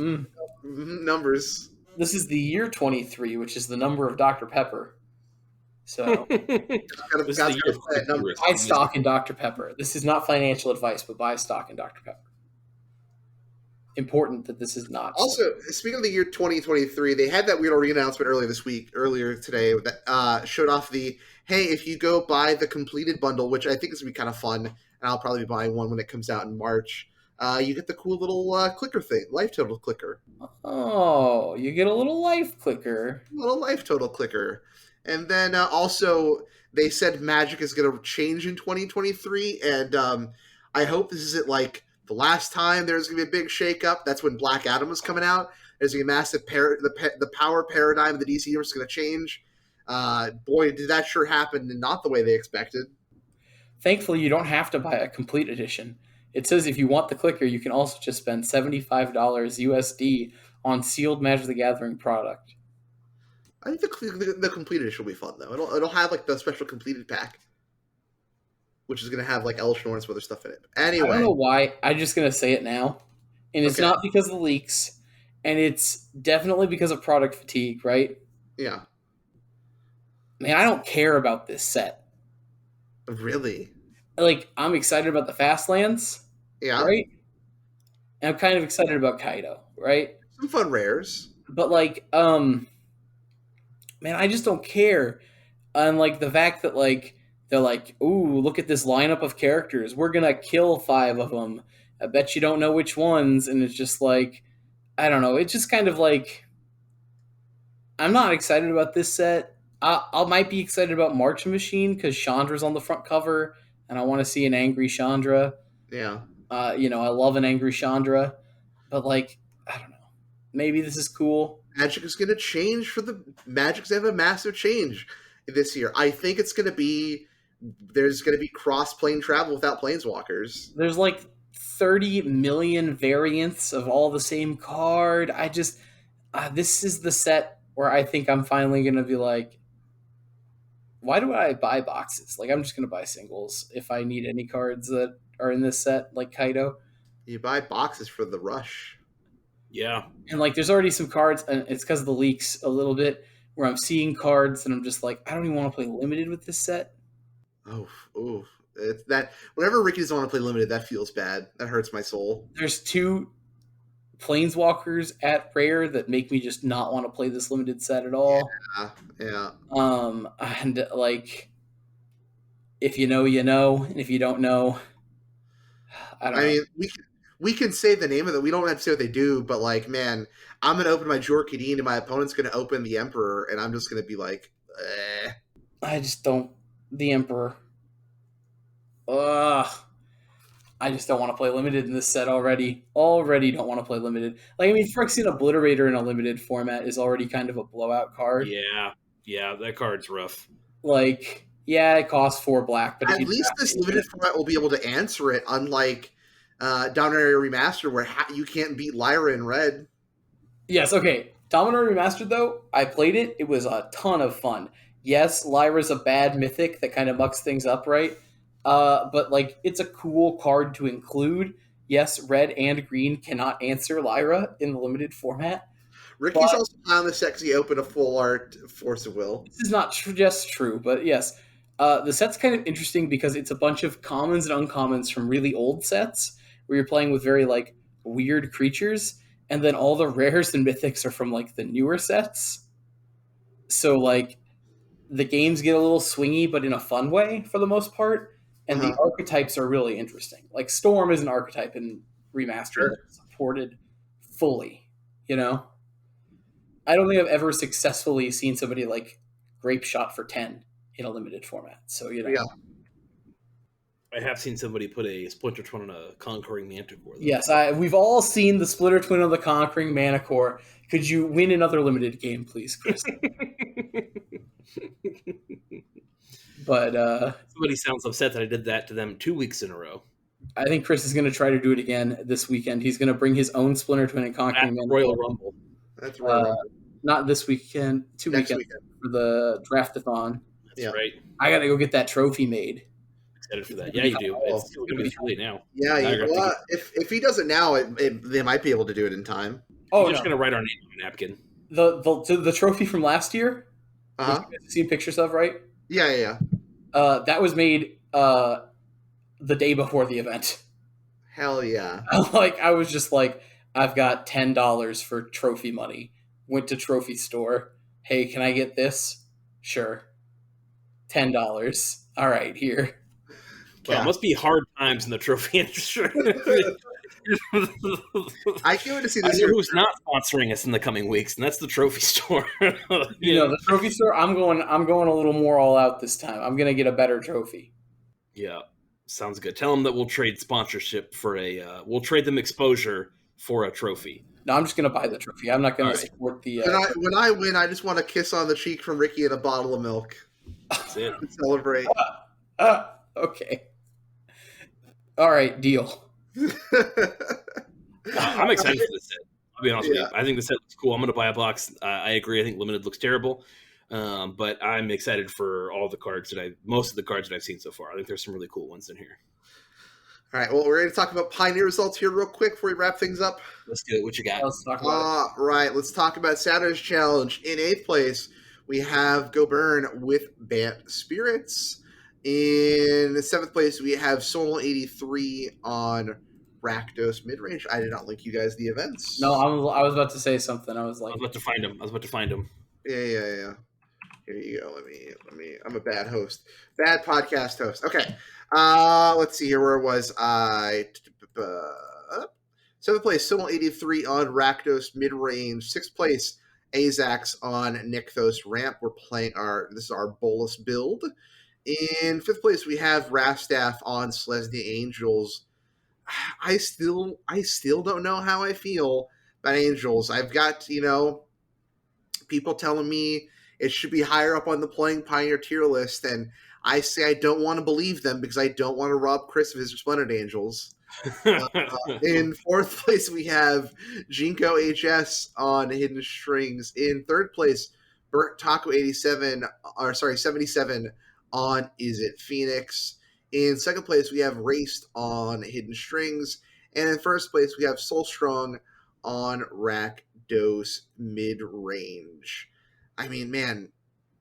Numbers. This is the year 23, which is the number of Dr. Pepper. So, buy stock in Dr. Pepper. This is not financial advice, but buy stock in Dr. Pepper. Important that this is not. Also, speaking of the year 2023, they had that weird announcement earlier today, that showed off the, hey, if you go buy the completed bundle, which I think is going to be kind of fun, and I'll probably be buying one when it comes out in March, you get the cool little clicker thing, life total clicker. Oh, you get a little life clicker. Little life total clicker. And then also, they said Magic is going to change in 2023, and I hope this isn't like the last time there's going to be a big shakeup. That's when Black Adam was coming out. There's going to be a massive the power paradigm of the DC universe is going to change. Boy, did that sure happen, and not the way they expected. Thankfully, you don't have to buy a complete edition. It says if you want the clicker, you can also just spend $75 USD on sealed Magic the Gathering product. I think the complete edition will be fun, though. It'll have like the special completed pack, which is going to have like Elishnorn and some other stuff in it. Anyway. I don't know why. I'm just going to say it now. And it's not because of the leaks. And it's definitely because of product fatigue, right? Yeah. Man, I don't care about this set. Really? Like, I'm excited about the Fastlands. Yeah. Right? And I'm kind of excited about Kaido, right? Some fun rares. But, like, man, I just don't care. And, like, the fact that, like, they're like, ooh, look at this lineup of characters. We're going to kill 5 of them. I bet you don't know which ones. And it's just like, I don't know. It's just kind of like, I'm not excited about this set. I might be excited about March Machine because Chandra's on the front cover, and I want to see an angry Chandra. Yeah. I love an angry Chandra. But, like, I don't know. Maybe this is cool. Magic is going to change for the... Magic's going to have a massive change this year. I think it's going to be... There's going to be cross-plane travel without planeswalkers. There's like 30 million variants of all the same card. I just... this is the set where I think I'm finally going to be like, why do I buy boxes? Like, I'm just going to buy singles if I need any cards that are in this set, like Kaido. You buy boxes for the rush. Yeah. And, like, there's already some cards, and it's because of the leaks a little bit, where I'm seeing cards and I'm just like, I don't even want to play limited with this set. Oh, it's that whenever Ricky doesn't want to play limited, that feels bad. That hurts my soul. There's 2 planeswalkers at rare that make me just not want to play this limited set at all. Yeah. And like, if you know, you know, and if you don't know, I don't know. I mean, we can say the name of it. We don't have to say what they do, but like, man, I'm gonna open my Jorkadine and my opponent's gonna open the Emperor, and I'm just gonna be like, I just don't. The Emperor. Ugh. I just don't want to play limited in this set already. Already don't want to play limited. Like, I mean, Phyrexian Obliterator in a limited format is already kind of a blowout card. Yeah, that card's rough. Like, yeah, it costs 4 black, but at least this limited format will be able to answer it, unlike Dominaria Remastered, where you can't beat Lyra in red. Yes, okay. Dominaria Remastered, though, I played it. It was a ton of fun. Yes, Lyra's a bad mythic that kind of mucks things up, right? But, like, it's a cool card to include. Yes, red and green cannot answer Lyra in the limited format. Ricky's But also on the sexy open a full art Force of Will. this is not just true, but yes. The set's kind of interesting because it's a bunch of commons and uncommons from really old sets where you're playing with very like weird creatures, and then all the rares and mythics are from like the newer sets. So like the games get a little swingy, but in a fun way for the most part. And the Uh-huh. archetypes are really interesting. Like Storm is an archetype in remastered Sure. that's supported fully. You know, I don't think I've ever successfully seen somebody like grape shot for 10 in a limited format. So Yeah. I have seen somebody put a Splinter Twin on a Conquering Manticore. Though. Yes, we've all seen the Splitter Twin of the Conquering Manicore. Could you win another limited game, please, Chris? But somebody sounds upset that I did that to them 2 weeks in a row. I think Chris is going to try to do it again this weekend. He's going to bring his own Splinter Twin and Conquering Manicore. Royal Rumble. That's Royal Rumble. Not this weekend, Next weekends for the Draftathon. That's right. I got to go get that trophy made. Excited for that. Yeah, you do. It's still going to be too late now. Yeah, if he does it now, they might be able to do it in time. Oh, we're just going to write our name on a napkin. The trophy from last year, uh-huh. you seen pictures of, right? Yeah. That was made the day before the event. Hell yeah. I was just like, I've got $10 for trophy money. Went to trophy store. Hey, can I get this? Sure. $10. All right, here. Well, it must be hard times in the trophy industry. I can't wait to see this. I know who's not sponsoring us in the coming weeks, and that's the trophy store. The trophy store. I'm going a little more all out this time. I'm going to get a better trophy. Yeah, sounds good. Tell them that we'll trade sponsorship for we'll trade them exposure for a trophy. No, I'm just going to buy the trophy. I'm not going to support the. When I win, I just want a kiss on the cheek from Ricky and a bottle of milk. That's it. Celebrate. Okay. All right, deal. I'm excited for this set. I'll be honest with you. I think the set looks cool. I'm going to buy a box. I agree. I think limited looks terrible, but I'm excited for all the cards most of the cards that I've seen so far. I think there's some really cool ones in here. All right. Well, we're going to talk about Pioneer results here real quick before we wrap things up. Let's do it. What you got? Let's talk about it. Right. Let's talk about Saturn's Challenge. In 8th place, we have Go Burn with Bant Spirits. In 7th place, we have Soul 83 on Rakdos Midrange. I did not link you guys the events. No, I was about to say something. I was about to find him. Yeah. Here you go. Let me. I'm a bad host. Bad podcast host. Okay. Let's see here. Where was I? 7th place, Soul 83 on Rakdos Midrange. 6th place, Azax on Nykthos Ramp. We're playing this is our Bolus build. In 5th place, we have Rastaff on Selesnya Angels. I still don't know how I feel about Angels. I've got, people telling me it should be higher up on the Playing Pioneer tier list, and I say I don't want to believe them because I don't want to rob Chris of his Resplendent Angels. In 4th place, we have Jinko HS on Hidden Strings. In 3rd place, Burnt Taco 77 on Is It Phoenix. In 2nd place, we have Raced on Hidden Strings. And in 1st place, we have Soulstrong on Rakdos Midrange. I mean, man,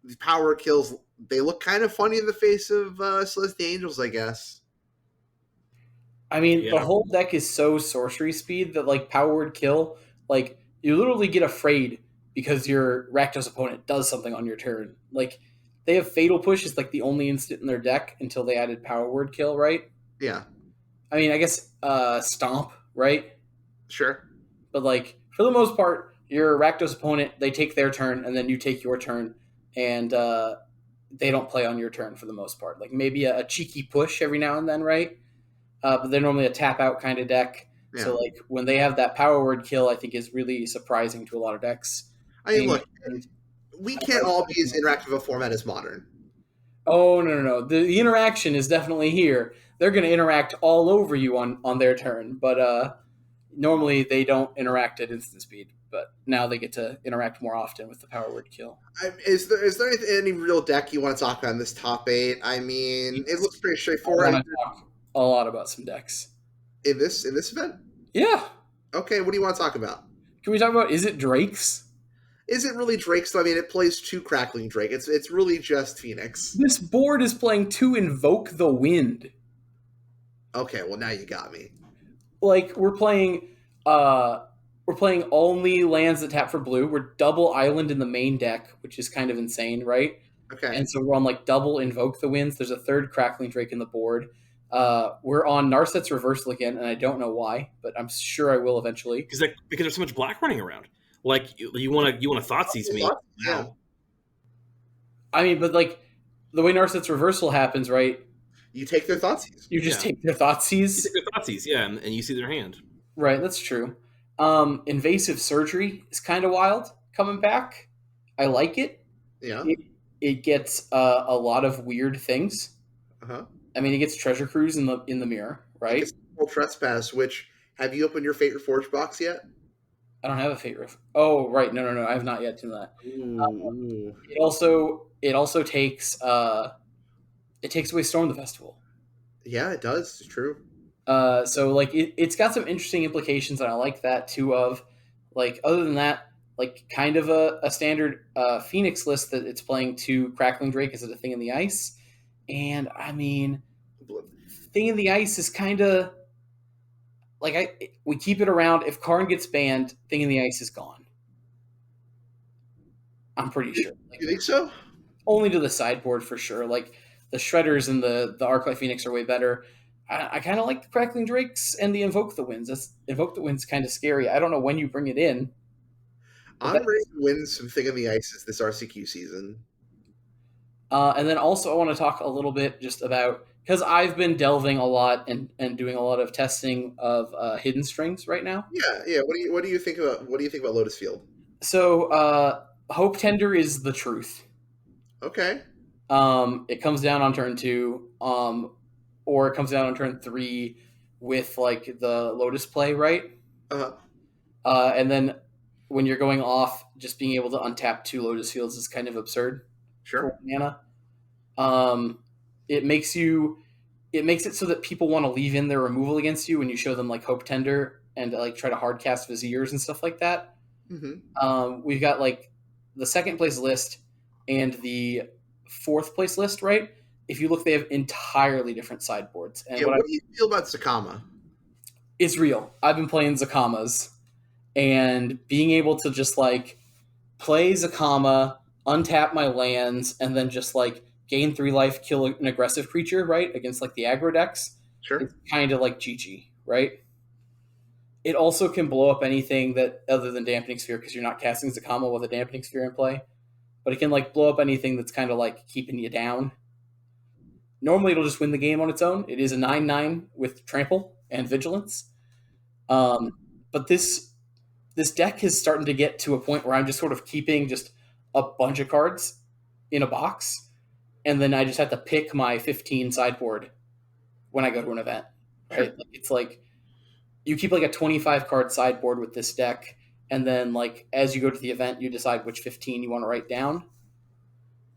the power kills, they look kind of funny in the face of Celeste Angels, I guess. I mean, the whole deck is so sorcery speed that, power word kill, you literally get afraid because your Rakdos opponent does something on your turn. They have Fatal Push as the only instant in their deck until they added Power Word Kill, right? Yeah. I mean, I guess Stomp, right? Sure. But for the most part, your Rakdos opponent, they take their turn and then you take your turn, and they don't play on your turn for the most part. Maybe a cheeky push every now and then, right? But they're normally a tap out kind of deck. Yeah. So when they have that Power Word Kill, I think is really surprising to a lot of decks. I mean, look, we can't all be as interactive a format as Modern. Oh, no. The interaction is definitely here. They're going to interact all over you on their turn, but normally they don't interact at instant speed. But now they get to interact more often with the Power Word Kill. Is there any real deck you want to talk about in this top 8? I mean, it looks pretty straightforward. I want to talk a lot about some decks. In this event? Yeah. Okay, what do you want to talk about? Can we talk about Is It Drakes? Is it really Drake? So I mean, it plays 2 Crackling Drake. It's really just Phoenix. This board is playing 2 Invoke the Wind. Okay, well now you got me. Like we're playing only lands that tap for blue. We're double island in the main deck, which is kind of insane, right? Okay. And so we're on like double Invoke the Winds. There's a third Crackling Drake in the board. We're on Narset's Reversal again, and I don't know why, but I'm sure I will eventually. Because there's so much black running around. Like you want to Thoughtseize me Yeah. now. I mean, but like the way Narset's Reversal happens, right? You take their Thoughtseize. You just Yeah. take their Thoughtseize. You take their Thoughtseize, yeah, and you see their hand. Right, that's true. Invasive Surgery is kind of wild coming back. I like it. Yeah. It gets a lot of weird things. Uh-huh. I mean, it gets Treasure Cruise in the mirror, right? It's Trespass, which, have you opened your Fate Reforged box yet? I don't have a Fate Riff. Oh, right. No. I have not yet done that. Ooh. It also takes it takes away Storm the Festival. Yeah, it does. It's true. So like it's got some interesting implications, and I like that too. Of like, other than that, like kind of a standard Phoenix list that it's playing 2 Crackling Drake as a Thing in the Ice, and I mean, Thing in the Ice is kind of like we keep it around. If Karn gets banned, Thing in the Ice is gone. I'm pretty sure. Like, You think so? only to the sideboard for sure. Like the Shredders and the Arclight Phoenix are way better. I kind of like the Crackling Drakes and the Invoke the Winds. Invoke the Winds kind of scary. I don't know when you bring it in. I'm ready to win some Thing in the Ices this RCQ season. And then also I want to talk a little bit just about, because I've been delving a lot and doing a lot of testing of Hidden Strings right now. Yeah. What do you think about Lotus Field? So Hope Tender is the truth. Okay. It comes down on turn 2, or it comes down on turn 3 with like the Lotus play, right? Uh-huh. And then when you're going off, just being able to untap 2 Lotus Fields is kind of absurd. Sure. Mana. It makes it so that people want to leave in their removal against you when you show them like Hope Tender and like try to hard cast Viziers and stuff like that. Mm-hmm. We've got like the 2nd place list and the 4th place list, right? If you look, they have entirely different sideboards. And what do you feel about Sakama? It's real. I've been playing Zakamas, and being able to just like play Zakama, untap my lands, and then just like gain 3 life, kill an aggressive creature, right? Against like the aggro decks. Sure. It's kind of like GG, right? It also can blow up anything that other than Dampening Sphere, because you're not casting Zakama with a Dampening Sphere in play. But it can like blow up anything that's kind of like keeping you down. Normally, it'll just win the game on its own. It is a 9/9 with Trample and Vigilance. But this deck is starting to get to a point where I'm just sort of keeping just a bunch of cards in a box, and then I just have to pick my 15 sideboard when I go to an event. Right? Sure. It's like you keep like a 25 card sideboard with this deck, and then like as you go to the event, you decide which 15 you want to write down.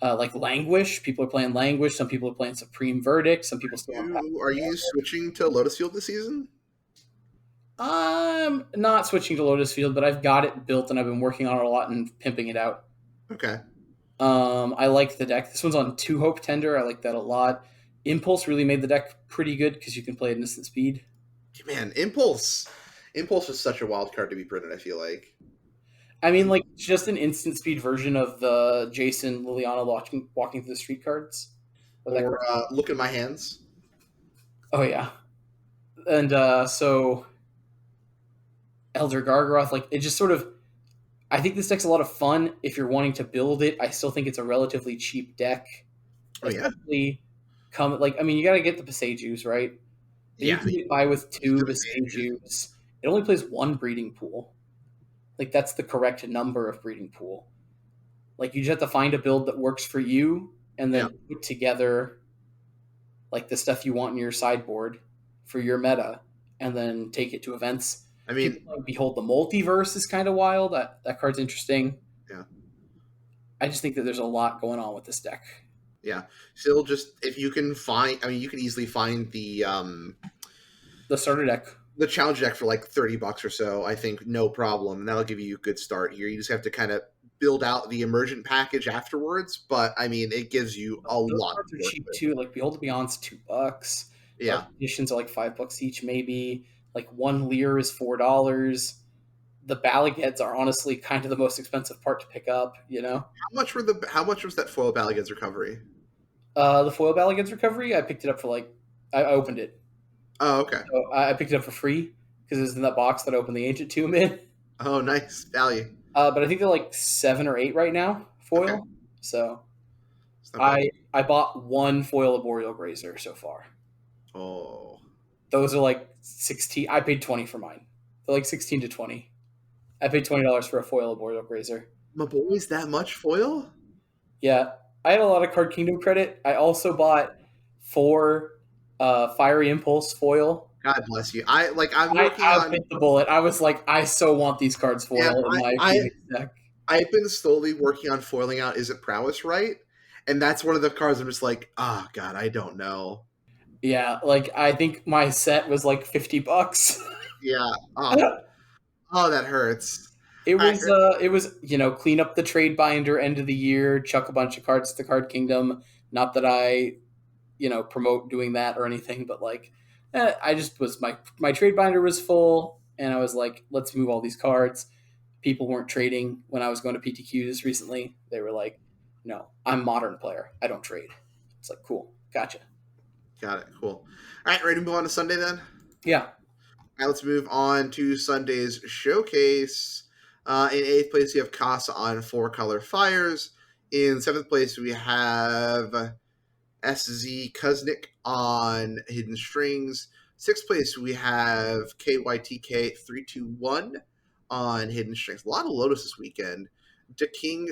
Like Languish, people are playing Languish. Some people are playing Supreme Verdict. Some people still. Are you switching to Lotus Field this season? I'm not switching to Lotus Field, but I've got it built and I've been working on it a lot and pimping it out. Okay. I like the deck. This one's on 2 Hope Tender. I like that a lot. Impulse really made the deck pretty good because you can play at instant speed. Man, Impulse is such a wild card to be printed, I feel like. I mean, like, just an instant speed version of the Jason Liliana walking through the street cards. Or Look at My Hands. Oh, yeah. And so Elder Gargaroth, like, it just sort of, I think this deck's a lot of fun if you're wanting to build it. I still think it's a relatively cheap deck. Oh, yeah. You got to get the Passageus, right? Yeah. You can get by with 2 Passageus. It only plays 1 Breeding Pool. Like, that's the correct number of Breeding Pool. Like, you just have to find a build that works for you and then put together, like, the stuff you want in your sideboard for your meta and then take it to events. I mean, Behold the Multiverse is kind of wild. That card's interesting. Yeah. I just think that there's a lot going on with this deck. Yeah. Still, just if you can find, I mean, you can easily find the starter deck, the challenge deck for like $30 or so. I think no problem, and that'll give you a good start here. You just have to kind of build out the emergent package afterwards, but I mean, it gives you a Those lot cards to are work cheap with. too. Like Behold the Beyond's $2. Dark Yeah. Editions are like $5 each, maybe. Like one Lear is $4. The Balagueds are honestly kind of the most expensive part to pick up. How much was that foil Balagan's recovery? The foil Balagueds recovery, I picked it up for like I opened it, Oh, okay. so I picked it up for free because it was in that box that I opened the Ancient Tomb in. Oh, nice value. But I think they're like 7 or 8 right now Okay, foil. So it's not bad. I bought one foil Arboreal Grazer so far. Oh, Those are like 16. I paid 20 for mine. They're like 16 to 20. I paid $20 for a foil Arboreal Grazer. my boy's that much foil? Yeah, I had a lot of Card Kingdom credit. I also bought 4 Fiery Impulse foil. God bless you. I'm working I on. bit the bullet. I was like, I so want these cards Yeah, foil in my I Phoenix deck. I've been slowly working on foiling out. Is it prowess right? And that's one of the cards I'm just like, oh God, I don't know. Yeah, like I think my set was like $50. Yeah. Oh, that hurts. All right. It was clean up the trade binder end of the year, chuck a bunch of cards to Card Kingdom. Not that I promote doing that or anything, but like I just was my trade binder was full, and I was like, let's move all these cards. People weren't trading when I was going to PTQs recently. They were like, no, I'm a modern player. I don't trade. It's like, cool, gotcha. Got it. Cool. All right, ready to move on to Sunday then? Yeah, All right, let's move on to Sunday's showcase. In eighth place, we have Casa on 4-color fires. In seventh place, we have SZ Kuznick on Hidden Strings. Sixth place, we have KYTK321 on Hidden Strings. A lot of Lotus this weekend. DeKing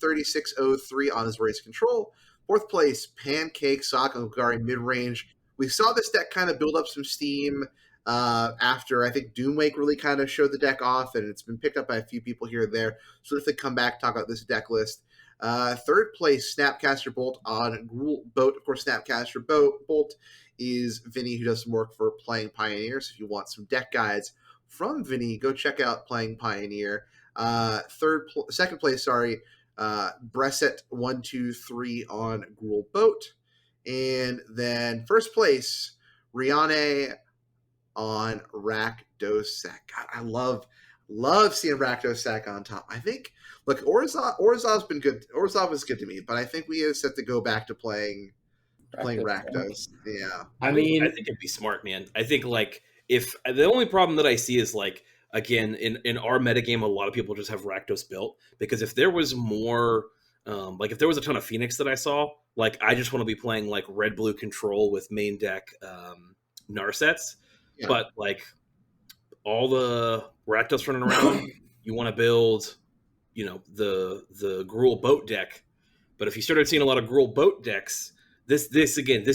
3603 on his Race Control. Fourth place, Pancake Saka Hogari mid range. We saw this deck kind of build up some steam after I think Doomwake really kind of showed the deck off, and it's been picked up by a few people here and there. So if they come back, talk about this deck list. Third place, Snapcaster Bolt on Gruul Boat. Of course, Snapcaster Bolt is Vinny, who does some work for Playing Pioneer. So if you want some deck guides from Vinny, go check out Playing Pioneer. Second place, Bresset 123 on Gruul Boat. And then first place, Rihanna on Rakdos. God, I love seeing Rakdos on top. I think look, Orzov's been good. Orzov is good to me, but I think we have set to go back to playing Rakdos. Yeah. I mean, I think it'd be smart, man. I think like if the only problem that I see is like again in our metagame, a lot of people just have Rakdos built because if there was more, like if there was a ton of Phoenix that I saw, like I just want to be playing like red blue control with main deck Narsets, Yeah. but like all the Rakdos running around, you want to build, the Gruul boat deck. But if you started seeing a lot of Gruul boat decks, this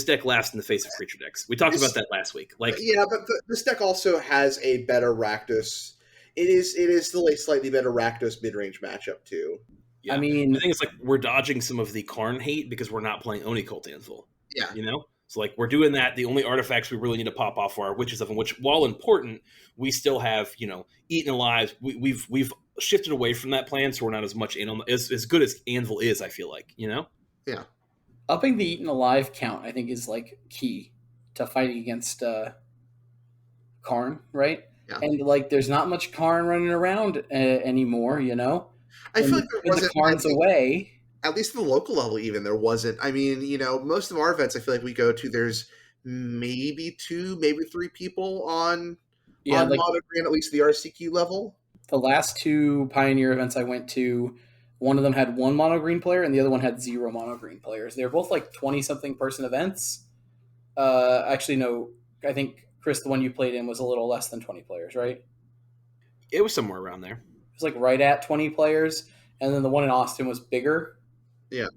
deck laughs in the face of creature decks. We talked about that last week. Like, yeah, but this deck also has a better Rakdos. It is still a slightly better Rakdos mid range matchup too. yeah. I mean, the thing is, like, we're dodging some of the Karn hate because we're not playing Oni Cult Anvil. Yeah. So like we're doing that. The only artifacts we really need to pop off are our Witches of them, which while important, we still have Eaten Alive. We've shifted away from that plan, so we're not as much in on as good as Anvil is. I feel like Yeah. upping the Eaten Alive count, I think, is like key to fighting against Karn, right? Yeah. And like, there's not much Karn running around anymore. I feel like there wasn't the Karn's away. At least at the local level, even there wasn't. I mean, most of our events, I feel like we go to, there's maybe 2, maybe 3 people on Like, Monogreen, at least the RCQ level. The last 2 Pioneer events I went to, one of them had 1 mono green player and the other one had 0 mono green players. They were both like 20-something person events. Actually, no, I think, Chris, the one you played in was a little less than 20 players, right? it was somewhere around there. It was like right at 20 players. And then the one in Austin was bigger. Yeah.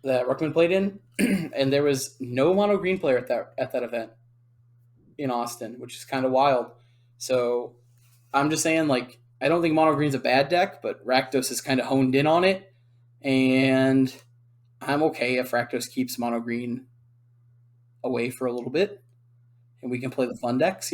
That Ruckman played in. And there was no mono green player at that event in Austin, which is kind of wild. So I'm just saying, like, I don't think mono green's a bad deck, but Rakdos is kind of honed in on it. And I'm okay if Rakdos keeps mono green away for a little bit and we can play the fun decks,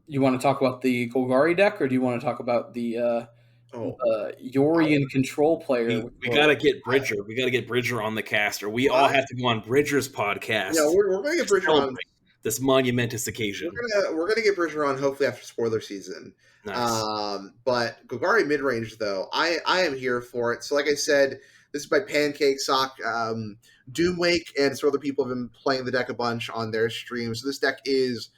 You want to talk about the Golgari deck, or do you want to talk about the Oh, Yorian control player? We got to get Bridger. We got to get Bridger on the cast, or we all I, have to go on Bridger's podcast yeah, we're gonna get to Bridger on. celebrate this monumentous occasion. We're gonna get Bridger on hopefully after spoiler season. Nice. But Golgari mid range though, I am here for it. So like I said, this is by Pancake Sock. Doomwake and some other people have been playing the deck a bunch on their streams. So this deck is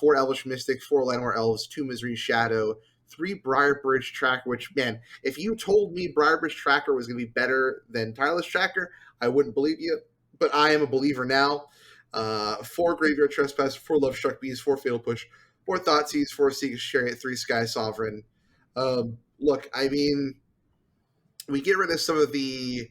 4 Elvish Mystic, 4 Llanowar Elves, 2 Misery Shadow, 3 Briar Bridge Tracker, which, man, if you told me Briar Bridge Tracker was going to be better than Tireless Tracker, I wouldn't believe you. But I am a believer now. 4 Graveyard Trespass, 4 Love Struck Bees, 4 Fatal Push, 4 Thoughtseize, 4 Seeker's Chariot, 3 Sky Sovereign. Look, I mean, we get rid of some of the...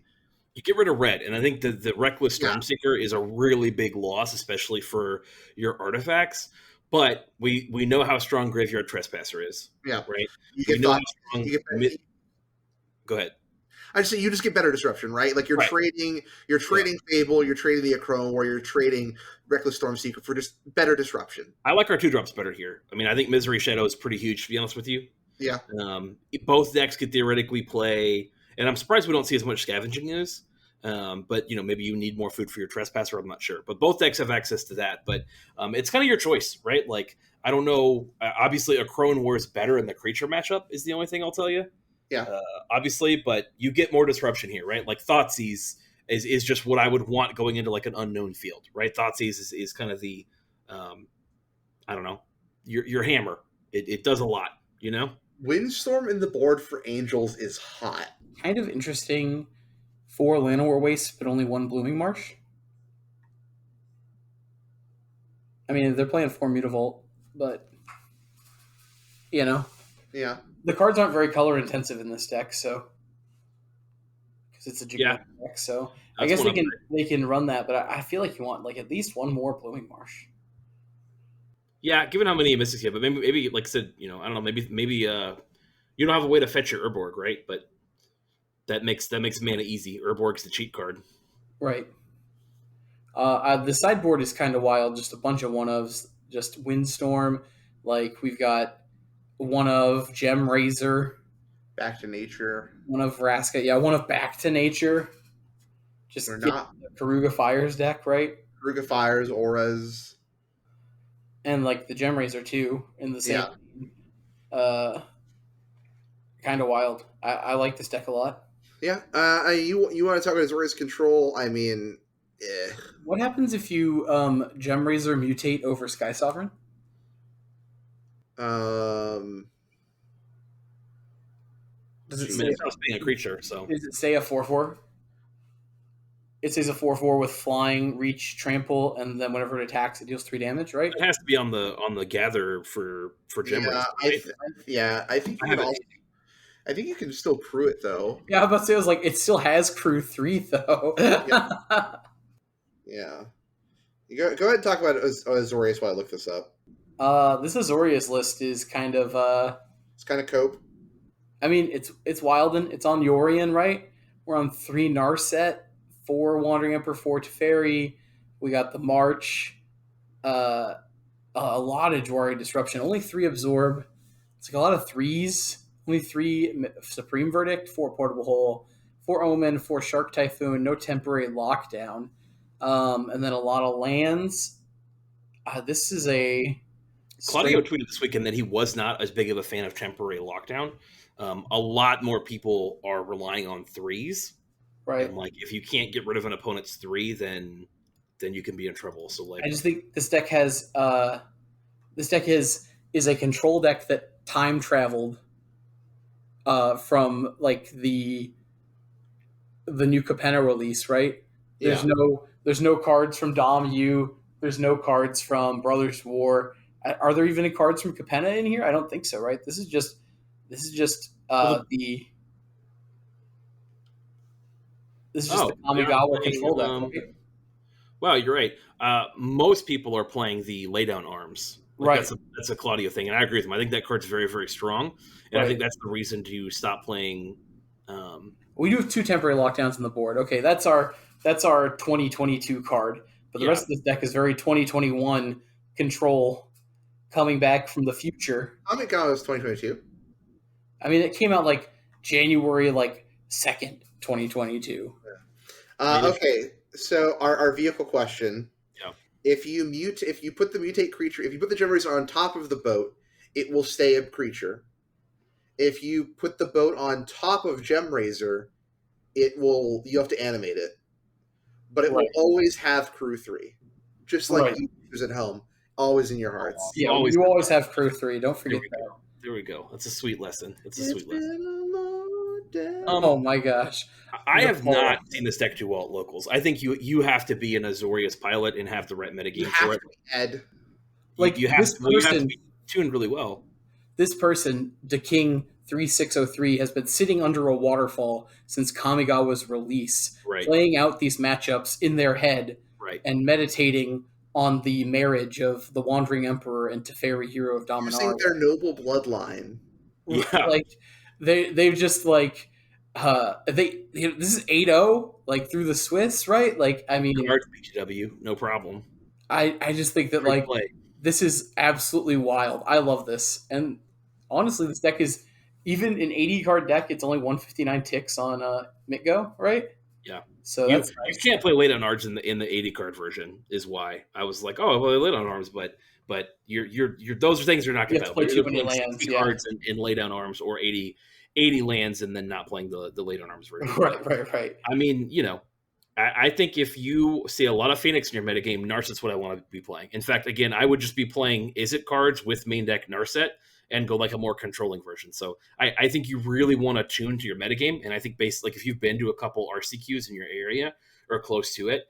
You get rid of red, and I think the Reckless Stormseeker is a really big loss, especially for your artifacts. But we know how strong Graveyard Trespasser is. Yeah. Right? You get Go ahead. I'd say you just get better disruption, right? Like you're trading Fable, you're trading the Acrone, or you're trading Reckless Stormseeker for just better disruption. I like our 2-drops better here. I mean, I think Misery Shadow is pretty huge, to be honest with you. Yeah. Both decks could theoretically play, and I'm surprised we don't see as much scavenging news. But maybe you need more food for your Trespasser. I'm not sure, but both decks have access to that. But it's kind of your choice, right? Like I don't know. Obviously, a Crone War is better in the creature matchup. Is the only thing I'll tell you. Yeah. Obviously, but you get more disruption here, right? Like Thoughtseize is just what I would want going into like an unknown field, right? Thoughtseize is kind of the, I don't know, your hammer. It does a lot, Windstorm in the board for Angels is hot. Kind of interesting. 4 Llanowar Waste, but only 1 Blooming Marsh. I mean, they're playing 4 Mutavault, but Yeah. The cards aren't very color intensive in this deck, so because it's a Jigsaw deck, so I guess they can run that, but I feel like you want like at least 1 more Blooming Marsh. Yeah, given how many Mystics you have, but maybe like I said, I don't know, maybe you don't have a way to fetch your Urborg, right? But that makes mana easy. Urborg's the cheat card, right? The sideboard is kind of wild. Just a bunch of 1-ofs. Just Windstorm. Like we've got 1-of Gem Razor, Back to Nature. 1-of Vraska. Yeah, 1-of Back to Nature. Just Karuga Fires deck, right? Karuga Fires, Auras, and like the Gem Razor too in the same. Yeah. Kind of wild. I like this deck a lot. Yeah, you want to talk about Azorius control? I mean, what happens if you Gem Razor mutate over Sky Sovereign? Does it say being a creature? So does it say a 4/4? It says a 4/4 with flying, reach, trample, and then whenever it attacks, it deals 3 damage. Right? It has to be on the gather for Gem Razor. Right? I think. I think you can still crew it though. Yeah, I was about to say, it still has Crew3 though. Yeah. You go ahead and talk about Azorius while I look this up. This Azorius list is kind of it's kind of cope. I mean, it's Wilden. It's on Yorian, right? We're on 3 Narset, 4 Wandering Emperor, 4 Teferi. We got the March. A lot of Jwari Disruption. Only 3 Absorb. It's like a lot of 3s. Only 3 Supreme Verdict, 4 Portable Hole, 4 Omen, 4 Shark Typhoon, no Temporary Lockdown, and then a lot of lands. This is a... Claudio tweeted this weekend that he was not as big of a fan of Temporary Lockdown. A lot more people are relying on 3s. Right. And if you can't get rid of an opponent's 3, then you can be in trouble. So I just think this deck has... is a control deck that time traveled from the new Capenna release, right? Yeah. There's no cards from Dom U. There's no cards from Brothers War. Are there even any cards from Capenna in here? I don't think so, right? This is just the Kamigawa control deck. Right? Wow, you're right. Most people are playing the Laydown Arms. Right. That's a Claudio thing, and I agree with him. I think that card's very, very strong, and I think that's the reason to stop playing. We do have 2 Temporary Lockdowns on the board. Okay, that's our 2022 card, but the rest of this deck is very 2021 control coming back from the future. Kamigawa was 2022. I mean, it came out like January 2nd, 2022. Okay, so our vehicle question. Yeah. If you put the mutate creature, if you put the Gem Razor on top of the boat, it will stay a creature. If you put the boat on top of Gem Razor, you have to animate it. But it will always have Crew3. Just like you use at home, always in your hearts. Yeah, Always- you always have Crew3. Don't There forget we that. go. There we go. That's a sweet lesson. It's a It's sweet lesson. been a long day. Oh my gosh. I The have poll. not seen this deck do well at locals. I think you have to be an Azorius pilot and have the right metagame you for have it. to be Ed. Like, you have this to, you have to person- be tuned really well. This person, DeKing3603, has been sitting under a waterfall since Kamigawa's release, Right. playing out these matchups in their head Right. and meditating on the marriage of the Wandering Emperor and Teferi, hero of Using Dominaria. their noble bloodline. Yeah. Like they've just like this is 8-0 like through the Swiss, right? Like, I mean, Cards BGW, no problem. I just think that Great like play. this is absolutely wild. I love this. And honestly, this deck is even an 80 card deck, it's only 159 ticks on Mitgo, right? Yeah. So You that's nice. can't play late on Arms in the 80 card version is why I was like, oh, well, late on Arms, but you're those are things you're not You going have to play to too many lands, 60 yeah. cards and lay down Arms or 80 lands and then not playing the late on Arms version. Right. I mean, I think if you see a lot of Phoenix in your metagame, Narset's what I want to be playing. In fact, again, I would just be playing Izzet cards with main deck Narset and go like a more controlling version. So I think you really want to tune to your metagame. And I think if you've been to a couple RCQs in your area or close to it,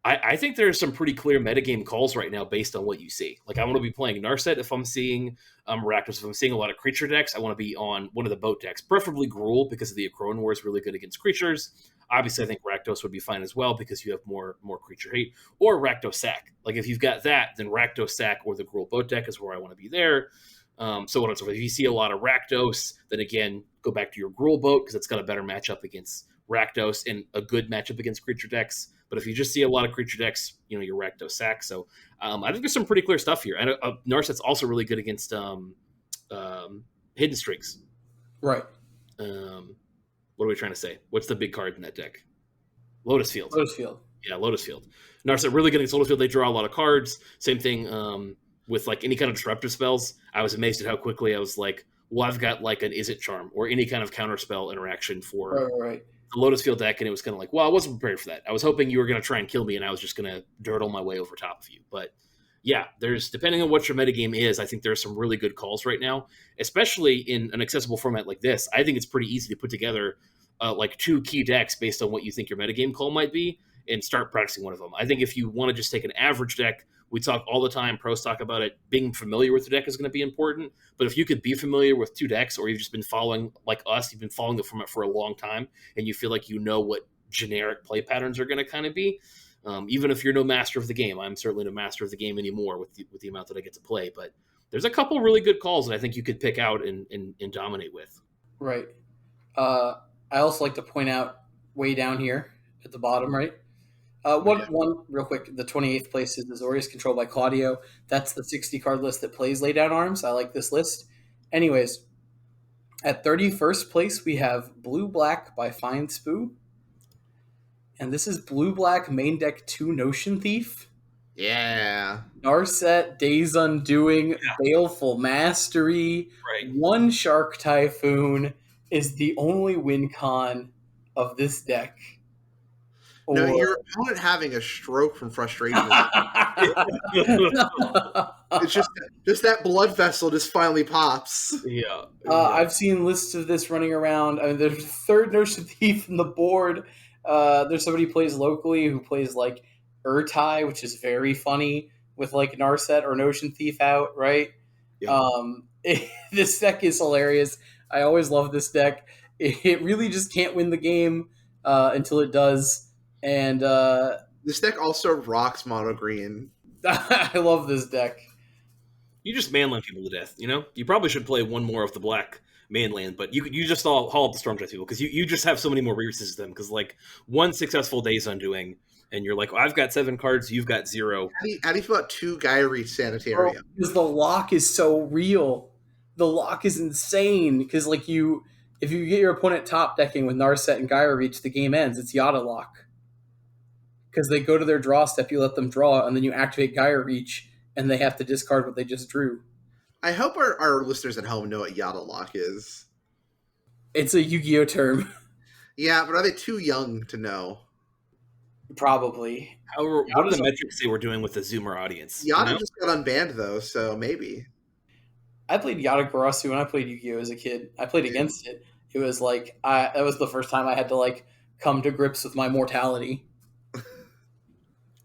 I think there's some pretty clear metagame calls right now based on what you see. Like, I want to be playing Narset if I'm seeing Rakdos. If I'm seeing a lot of creature decks, I want to be on one of the boat decks, preferably Gruul, because the Akron War is really good against creatures. Obviously, I think Rakdos would be fine as well because you have more creature hate. Or Rakdos Sack. Like, if you've got that, then Rakdos Sack or the Gruul boat deck is where I want to be there. So on and so forth. If you see a lot of Rakdos, then again, go back to your Gruul boat because it's got a better matchup against Rakdos and a good matchup against creature decks. But if you just see a lot of creature decks, your Rakdos Sack. So I think there's some pretty clear stuff here. And Narset's also really good against Hidden Streaks. Right. What are we trying to say? What's the big card in that deck? Lotus Field. Yeah, Lotus Field. Narset really good against Lotus Field. They draw a lot of cards. Same thing with like any kind of disruptive spells. I was amazed at how quickly I was like, well, I've got like an Izzet Charm or any kind of counterspell interaction for Right. the Lotus Field deck, and it was kind of like, well, I wasn't prepared for that. I was hoping you were going to try and kill me, and I was just going to dirtle my way over top of you. But yeah, depending on what your metagame is, I think there's some really good calls right now, especially in an accessible format like this. I think it's pretty easy to put together like two key decks based on what you think your metagame call might be and start practicing one of them. I think if you want to just take an average deck, we talk all the time, pros talk about it, being familiar with the deck is going to be important. But if you could be familiar with two decks, or you've just been following, like us, you've been following the format for a long time, and you feel like you know what generic play patterns are going to kind of be, even if you're no master of the game. I'm certainly no master of the game anymore with the amount that I get to play. But there's a couple really good calls that I think you could pick out and dominate with. Right. I also like to point out way down here at the bottom, right? One real quick. The 28th place is Azorius, controlled by Claudio. That's the 60 card list that plays Lay Down Arms. I like this list. Anyways, at 31st place we have Blue Black by Fine Spoo, and this is Blue Black main deck 2 Notion Thief. Yeah. Narset, Days Undoing, Baleful Mastery, Right. 1 Shark Typhoon is the only win con of this deck. No, your opponent having a stroke from frustration. It's just that blood vessel just finally pops. Yeah. I've seen lists of this running around. I mean, there's a third Notion Thief in the board. There's somebody who plays locally who plays like Urtai, which is very funny with like Narset or Notion Thief out, right? Yeah. This deck is hilarious. I always love this deck. It really just can't win the game until it does. And this deck also rocks mono green. I love this deck. You just manland people to death, You probably should play one more of the black manland, but you just all haul up the Stormtrike people because you just have so many more resources to them. Because like one successful Days Undoing and you're like, well, I've got 7 cards, you've got 0. How do you feel about 2 Gyre Bro, Sanitarium? because the lock is so real. The lock is insane. Because like if you get your opponent top decking with Narset and Gyre Reach, the game ends. It's Yada lock. Because they go to their draw step, you let them draw, and then you activate Gyre Reach, and they have to discard what they just drew. I hope our listeners at home know what Yada Lock is. It's a Yu-Gi-Oh term. Yeah, but are they too young to know? Probably. However, what are the metrics they were doing with the Zoomer audience? Yada just got unbanned though, so maybe. I played Yada Garasu when I played Yu-Gi-Oh as a kid. I played against it. It was like that was the first time I had to like come to grips with my mortality.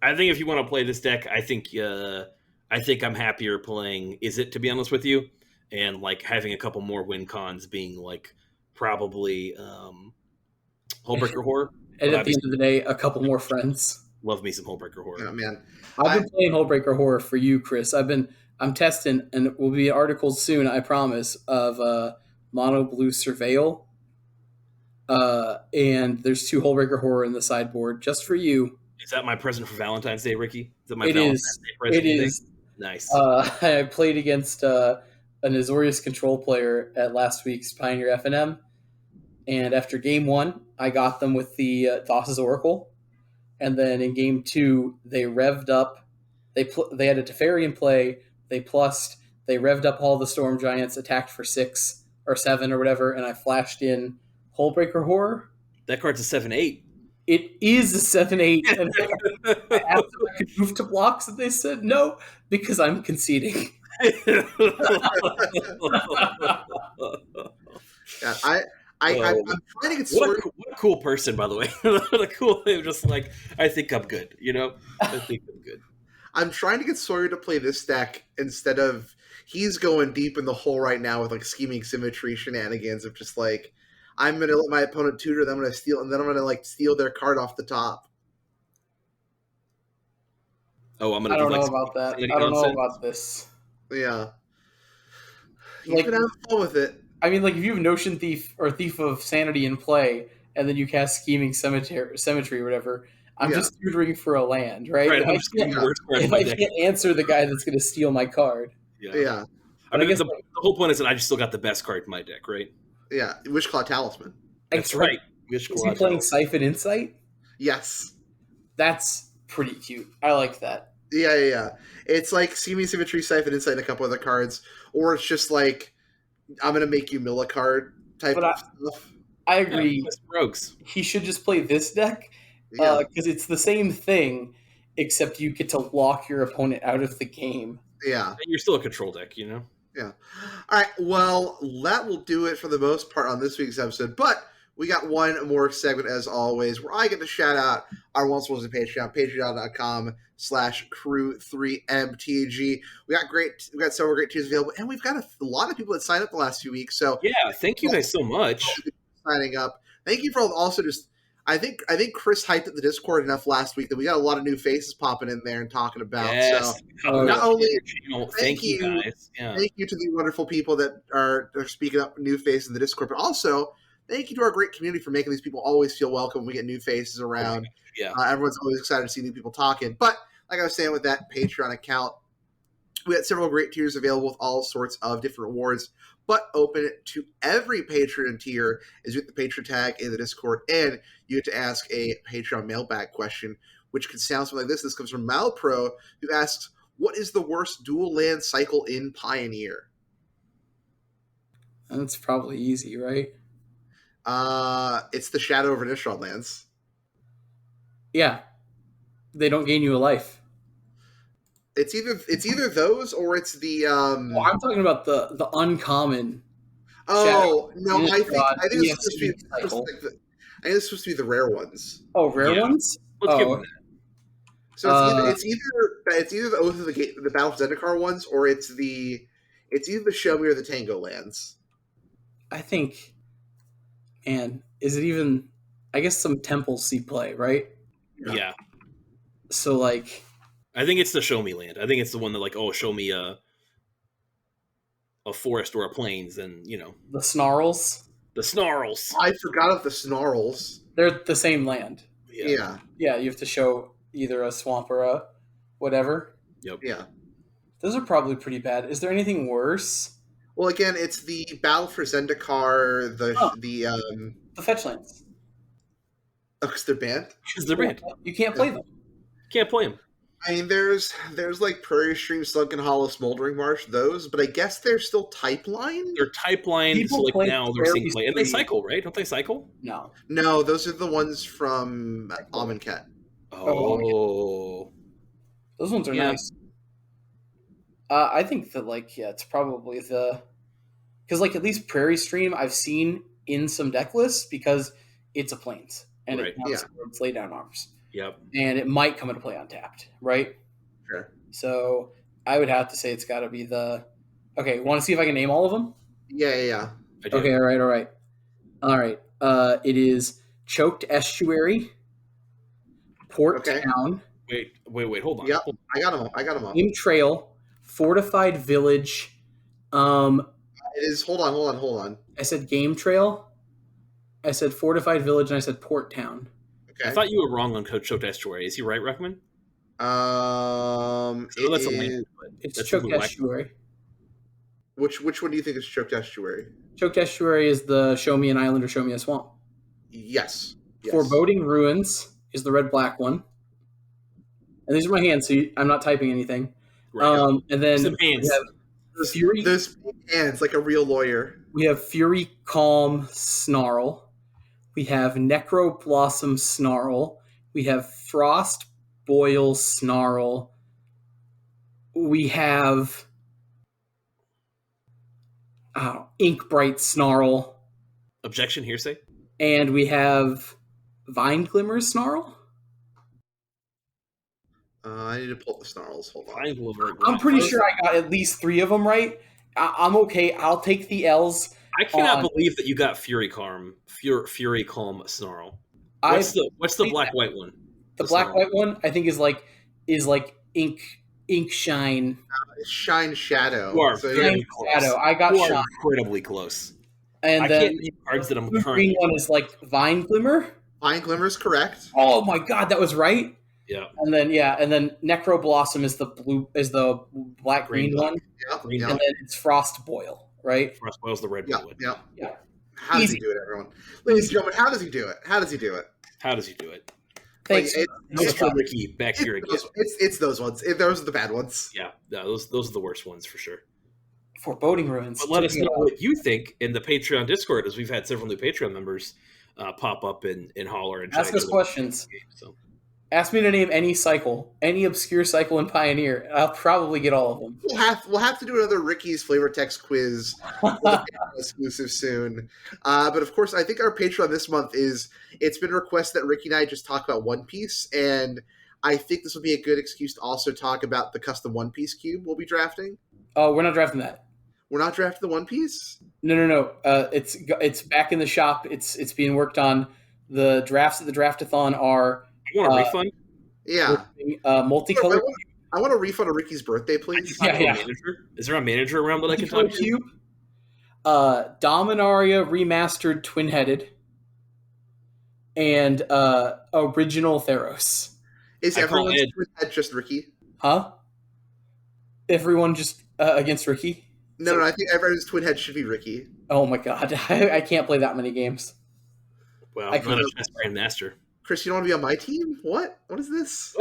I think if you want to play this deck, I think I'm happier playing Is It, to be honest with you, and like having a couple more win cons being like probably Hullbreaker Horror. And at the end of the day, a couple more friends. Love me some Hullbreaker Horror. Oh, man. I've been playing Hullbreaker Horror for you, Chris. I'm testing, and it will be articles soon, I promise, of Mono Blue Surveil. And there's 2 Hullbreaker Horror in the sideboard just for you. Is that my present for Valentine's Day, Ricky? Is that my It Valentine's is. Day present? It is. Nice. I played against an Azorius control player at last week's Pioneer FNM, and after game 1, I got them with the Thassa's Oracle, and then in game 2, they revved up. They had a Teferi in play. They plussed. They revved up all the Storm Giants, attacked for 6 or 7 or whatever, and I flashed in Hullbreaker Horror. That card's a 7/8. It is a 7/8. And I asked if I could move to blocks, and they said no, because I'm conceding. Yeah, I'm trying to get sorted. What a cool person, by the way. What a cool, just like, I think I'm good, you know? I think I'm good. I'm trying to get Sawyer to play this deck instead of he's going deep in the hole right now with like scheming symmetry shenanigans of just like I'm gonna let my opponent tutor, then I'm gonna steal, and then I'm gonna like steal their card off the top. Oh, I'm gonna. I don't know about that. I don't know about this. Yeah, you like, can have fun with it. I mean, like if you have Notion Thief or Thief of Sanity in play, and then you cast Scheming Symmetry or whatever, I'm just tutoring for a land, right? Right. If I can't answer the guy that's going to steal my card. Yeah. I mean, the whole point is that I just still got the best card in my deck, right? Yeah, Wishclaw Talisman. That's right. Is he playing Siphon Insight? Yes. That's pretty cute. I like that. Yeah. It's like Scheming Symmetry, Siphon Insight, and a couple other cards, or it's just like I'm gonna make you mill a card type of stuff. I agree. Rogues. He should just play this deck because it's the same thing, except you get to lock your opponent out of the game. Yeah. And you're still a control deck, you know? Yeah. All right. Well, that will do it for the most part on this week's episode. But we got one more segment, as always, where I get to shout out our one supposed Patreon, patreon.com/crew3mtg. We got several great tiers available, and we've got a lot of people that signed up the last few weeks. So yeah, thank you guys so much signing up. Thank you for also just. I think Chris hyped up the Discord enough last week that we got a lot of new faces popping in there and talking about. Yes. So not only thank you guys. Yeah. Thank you to the wonderful people that are speaking up, new faces in the Discord, but also thank you to our great community for making these people always feel welcome when we get new faces around. Yeah. Everyone's always excited to see new people talking. But like I was saying, with that Patreon account, we had several great tiers available with all sorts of different rewards, but open it to every Patreon tier is with the Patreon tag in the Discord, and you get to ask a Patreon mailbag question, which could sound something like this. This comes from Malpro, who asks, what is the worst dual land cycle in Pioneer? That's probably easy, right? It's the Shadow of Innistrad lands. Yeah. They don't gain you a life. It's either those or it's the I'm talking about the uncommon. Oh no, I think it's supposed to be the rare ones. Oh, rare ones? Let's give them that. So it's either the Oath of the Battle for Zendikar ones, or it's either the Show Me or the Tango lands. I think, and is it even? I guess some temples see play, right? Yeah. So like, I think it's the Show Me land. I think it's the one that like, oh, show me a forest or a plains, and you know the snarls. The snarls. I forgot of the snarls. They're the same land. Yeah. Yeah, you have to show either a swamp or a whatever. Yep. Yeah. Those are probably pretty bad. Is there anything worse? Well, again, it's the Battle for Zendikar, Oh. The fetch lands. oh, 'cause they're banned. Because they're banned. You can't play them. Can't play them. I mean, there's like Prairie Stream, Sunken Hollow, Smoldering Marsh, those, but I guess they're still type line. They're type line, so People like play now they're seeing Prairie play, and they Stream. cycle, right? Don't they cycle? No. No, those are the ones from Amonkhet. Oh, Those ones are Yeah. nice. I think that it's probably because at least Prairie Stream I've seen in some deck lists because it's a plains and Right. it's lay down arms yep. and it might come into play untapped, right? Sure. So I would have to say it's got to be the. Okay, want to see if I can name all of them? Yeah. I do. Okay, all right. It is Choked Estuary, Port Okay. Town, Wait. Hold on. Yep. Hold I got them all. Game Trail, Fortified Village. It is. Hold on. I said Game Trail. I said Fortified Village, and I said Port Town. Okay. I thought you were wrong on Coach Choked Estuary. Is he right, Ruckman? Um, So that's a it land, is- but It's that's Choked a black- Estuary. which one do you think is Choked Estuary? Choked Estuary is the Show Me an Island or Show Me a Swamp. Yes. Foreboding Ruins is the red-black one. And these are my hands, so I'm not typing anything. Right. And then Some hands. we have Fury. Those big hands like a real lawyer. We have Fury Calm Snarl. We have Necro Blossom Snarl. We have Frost Boil Snarl. We have Ink Bright Snarl. Objection, hearsay. And we have Vine Glimmer Snarl. I need to pull up the snarls. Hold on. Fine, Wilbur. I'm pretty sure I got at least 3 of them right. I'm okay. I'll take the L's. I cannot on- believe that you got Fury Calm. Fury Calm Snarl. I What's the think black white one? the Snarl. black white one I think is like ink shine. Shine Shadow. You are So, very Shine close. Shadow. I got You are shine. incredibly close. And I then can't name cards that I'm the currently. green one is like Vine Glimmer. Vine Glimmer is correct. Oh my god, that was right. Yeah. And then Necro Blossom is the black green one, Yep. Green Yep. and then it's Frost Boil, right? Frost Boil's the red Yep. one. Yep. Yeah. How does Easy. he do it, everyone? Ladies and gentlemen, how does he do it? How does he do it? Thanks. Like, Mr. Ricky back here again. It's those ones. Those are the bad ones. Yeah, those are the worst ones for sure. Foreboding Ruins. But let us know what you think in the Patreon Discord, as we've had several new Patreon members pop up and holler and Ask us questions. So Ask me to name any cycle, any obscure cycle in Pioneer. I'll probably get all of them. We'll have to do another Ricky's flavor text quiz with a Patreon exclusive soon. But of course, I think our Patreon this month it's been requested that Ricky and I just talk about One Piece, and I think this will be a good excuse to also talk about the custom One Piece cube we'll be drafting. Oh, we're not drafting that. We're not drafting the One Piece? No. It's back in the shop. It's being worked on. The drafts at the draftathon are you want a refund? Yeah. multicolored. I want a refund of Ricky's birthday, please. Yeah. Manager? Is there a manager around that I can talk to? Cube. Dominaria remastered twin-headed, and original Theros. Is I call everyone's Ed. twin head just Ricky? Huh? Everyone just against Ricky? No, I think everyone's twin head should be Ricky. Oh my god, I can't play that many games. Well, I not can- a chess grandmaster. Chris, you don't want to be on my team? What? What is this?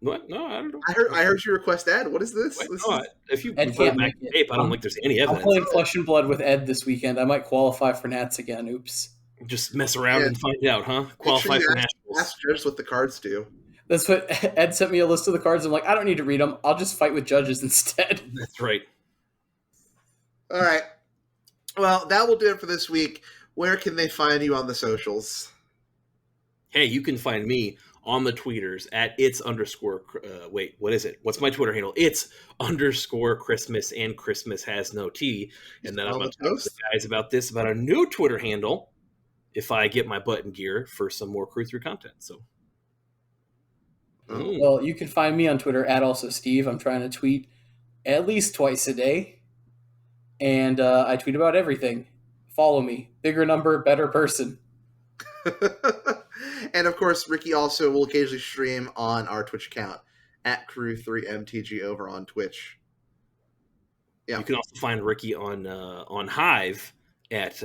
What? No, I don't know. I heard you request Ed. What is this? What? This No, is- if you Ed put it can't back make in tape, I don't think there's any I'm evidence. playing Flesh and Blood with Ed this weekend. I might qualify for Nats again. Oops. Just mess around Yeah. and find out, huh? Make sure Qualify you for ask nationals. judges what the cards do. That's what Ed sent me a list of the cards. I'm like, I don't need to read them. I'll just fight with judges instead. That's right. All right. Well, that will do it for this week. Where can they find you on the socials? Hey, you can find me on the tweeters at it's underscore what is it? What's my Twitter handle? It's underscore Christmas, and Christmas has no T. And then I'm On going the to talk to toast? the guys about a new Twitter handle if I get my butt in gear for some more Crew3 content. So Oh. Well, you can find me on Twitter at also Steve. I'm trying to tweet at least twice a day, and I tweet about everything. Follow me. Bigger number, better person. And of course, Ricky also will occasionally stream on our Twitch account at Crew3MTG over on Twitch. Yeah. You can also find Ricky on Hive at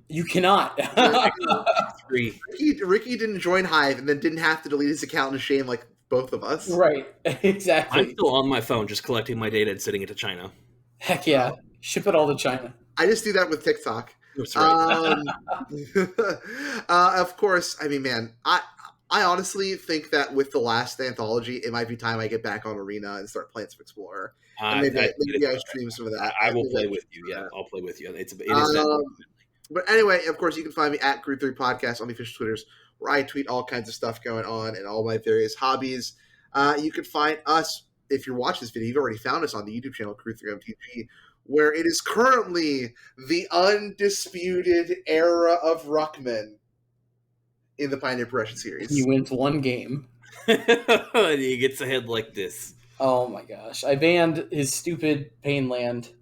You cannot. Crew3. Ricky didn't join Hive and then didn't have to delete his account in shame like both of us. Right. Exactly. I'm still on my phone, just collecting my data and sending it to China. Heck yeah. Ship it all to China. I just do that with TikTok. That's right. Of course, I mean, man, I honestly think that with the last anthology, it might be time I get back on Arena and start playing some Explorer. And maybe I stream some of that. I will play with you. Yeah, I'll play with you. It is but anyway, of course, you can find me at Crew3 Podcast on the official Twitters, where I tweet all kinds of stuff going on and all my various hobbies. You can find us, if you're watching this video, you've already found us on the YouTube channel, Crew3MTG, where it is currently the undisputed era of Ruckman in the Pioneer Progression series. He wins one game. He gets ahead like this. Oh my gosh. I banned his stupid Painland.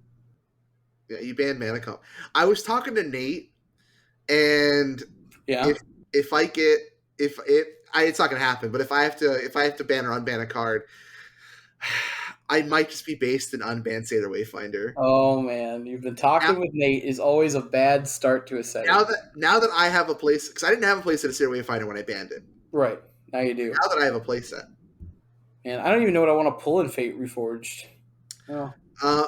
Yeah, you banned Manacom. I was talking to Nate, and Yeah. if I get it's not gonna happen. But if I have to ban or unban a card, I might just be based in unban Sailor Wayfinder. Oh man, you've been talking with Nate is always a bad start to a setting. Now that I have a place, because I didn't have a place at a Sailor Wayfinder when I banned it. Right. Now you do. Now that I have a playset. And I don't even know what I want to pull in Fate Reforged. Oh.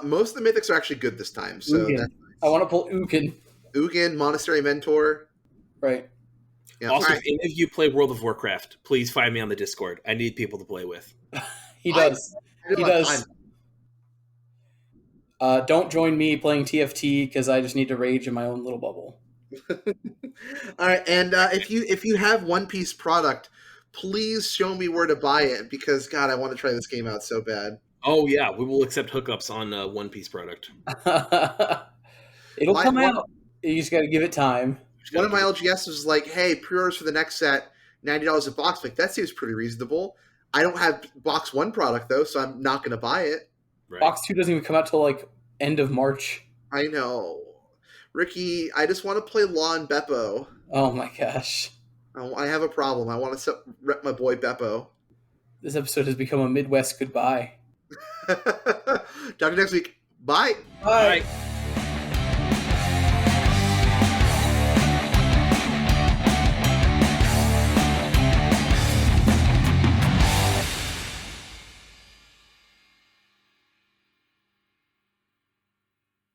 Most of the mythics are actually good this time. So Ugin. that's nice. I want to pull Ugin. Ugin, Monastery Mentor. Right. Yeah. Also, Right. if any of you play World of Warcraft, please find me on the Discord. I need people to play with. He does. I He does. Don't join me playing TFT because I just need to rage in my own little bubble. All right, and if you have One Piece product, please show me where to buy it, because God, I want to try this game out so bad. Oh yeah, we will accept hookups on One Piece product. It'll come out. You just got to give it time. One of my LGS was like, "Hey, pre-orders for the next set, $90 a box." Like, that seems pretty reasonable. I don't have box 1 product though, so I'm not going to buy it. Right. Box 2 doesn't even come out till like end of March. I know, Ricky. I just want to play Law and Beppo. Oh my gosh. I have a problem. I want to rep my boy Beppo. This episode has become a Midwest goodbye. Talk to you next week. Bye. Bye. Bye.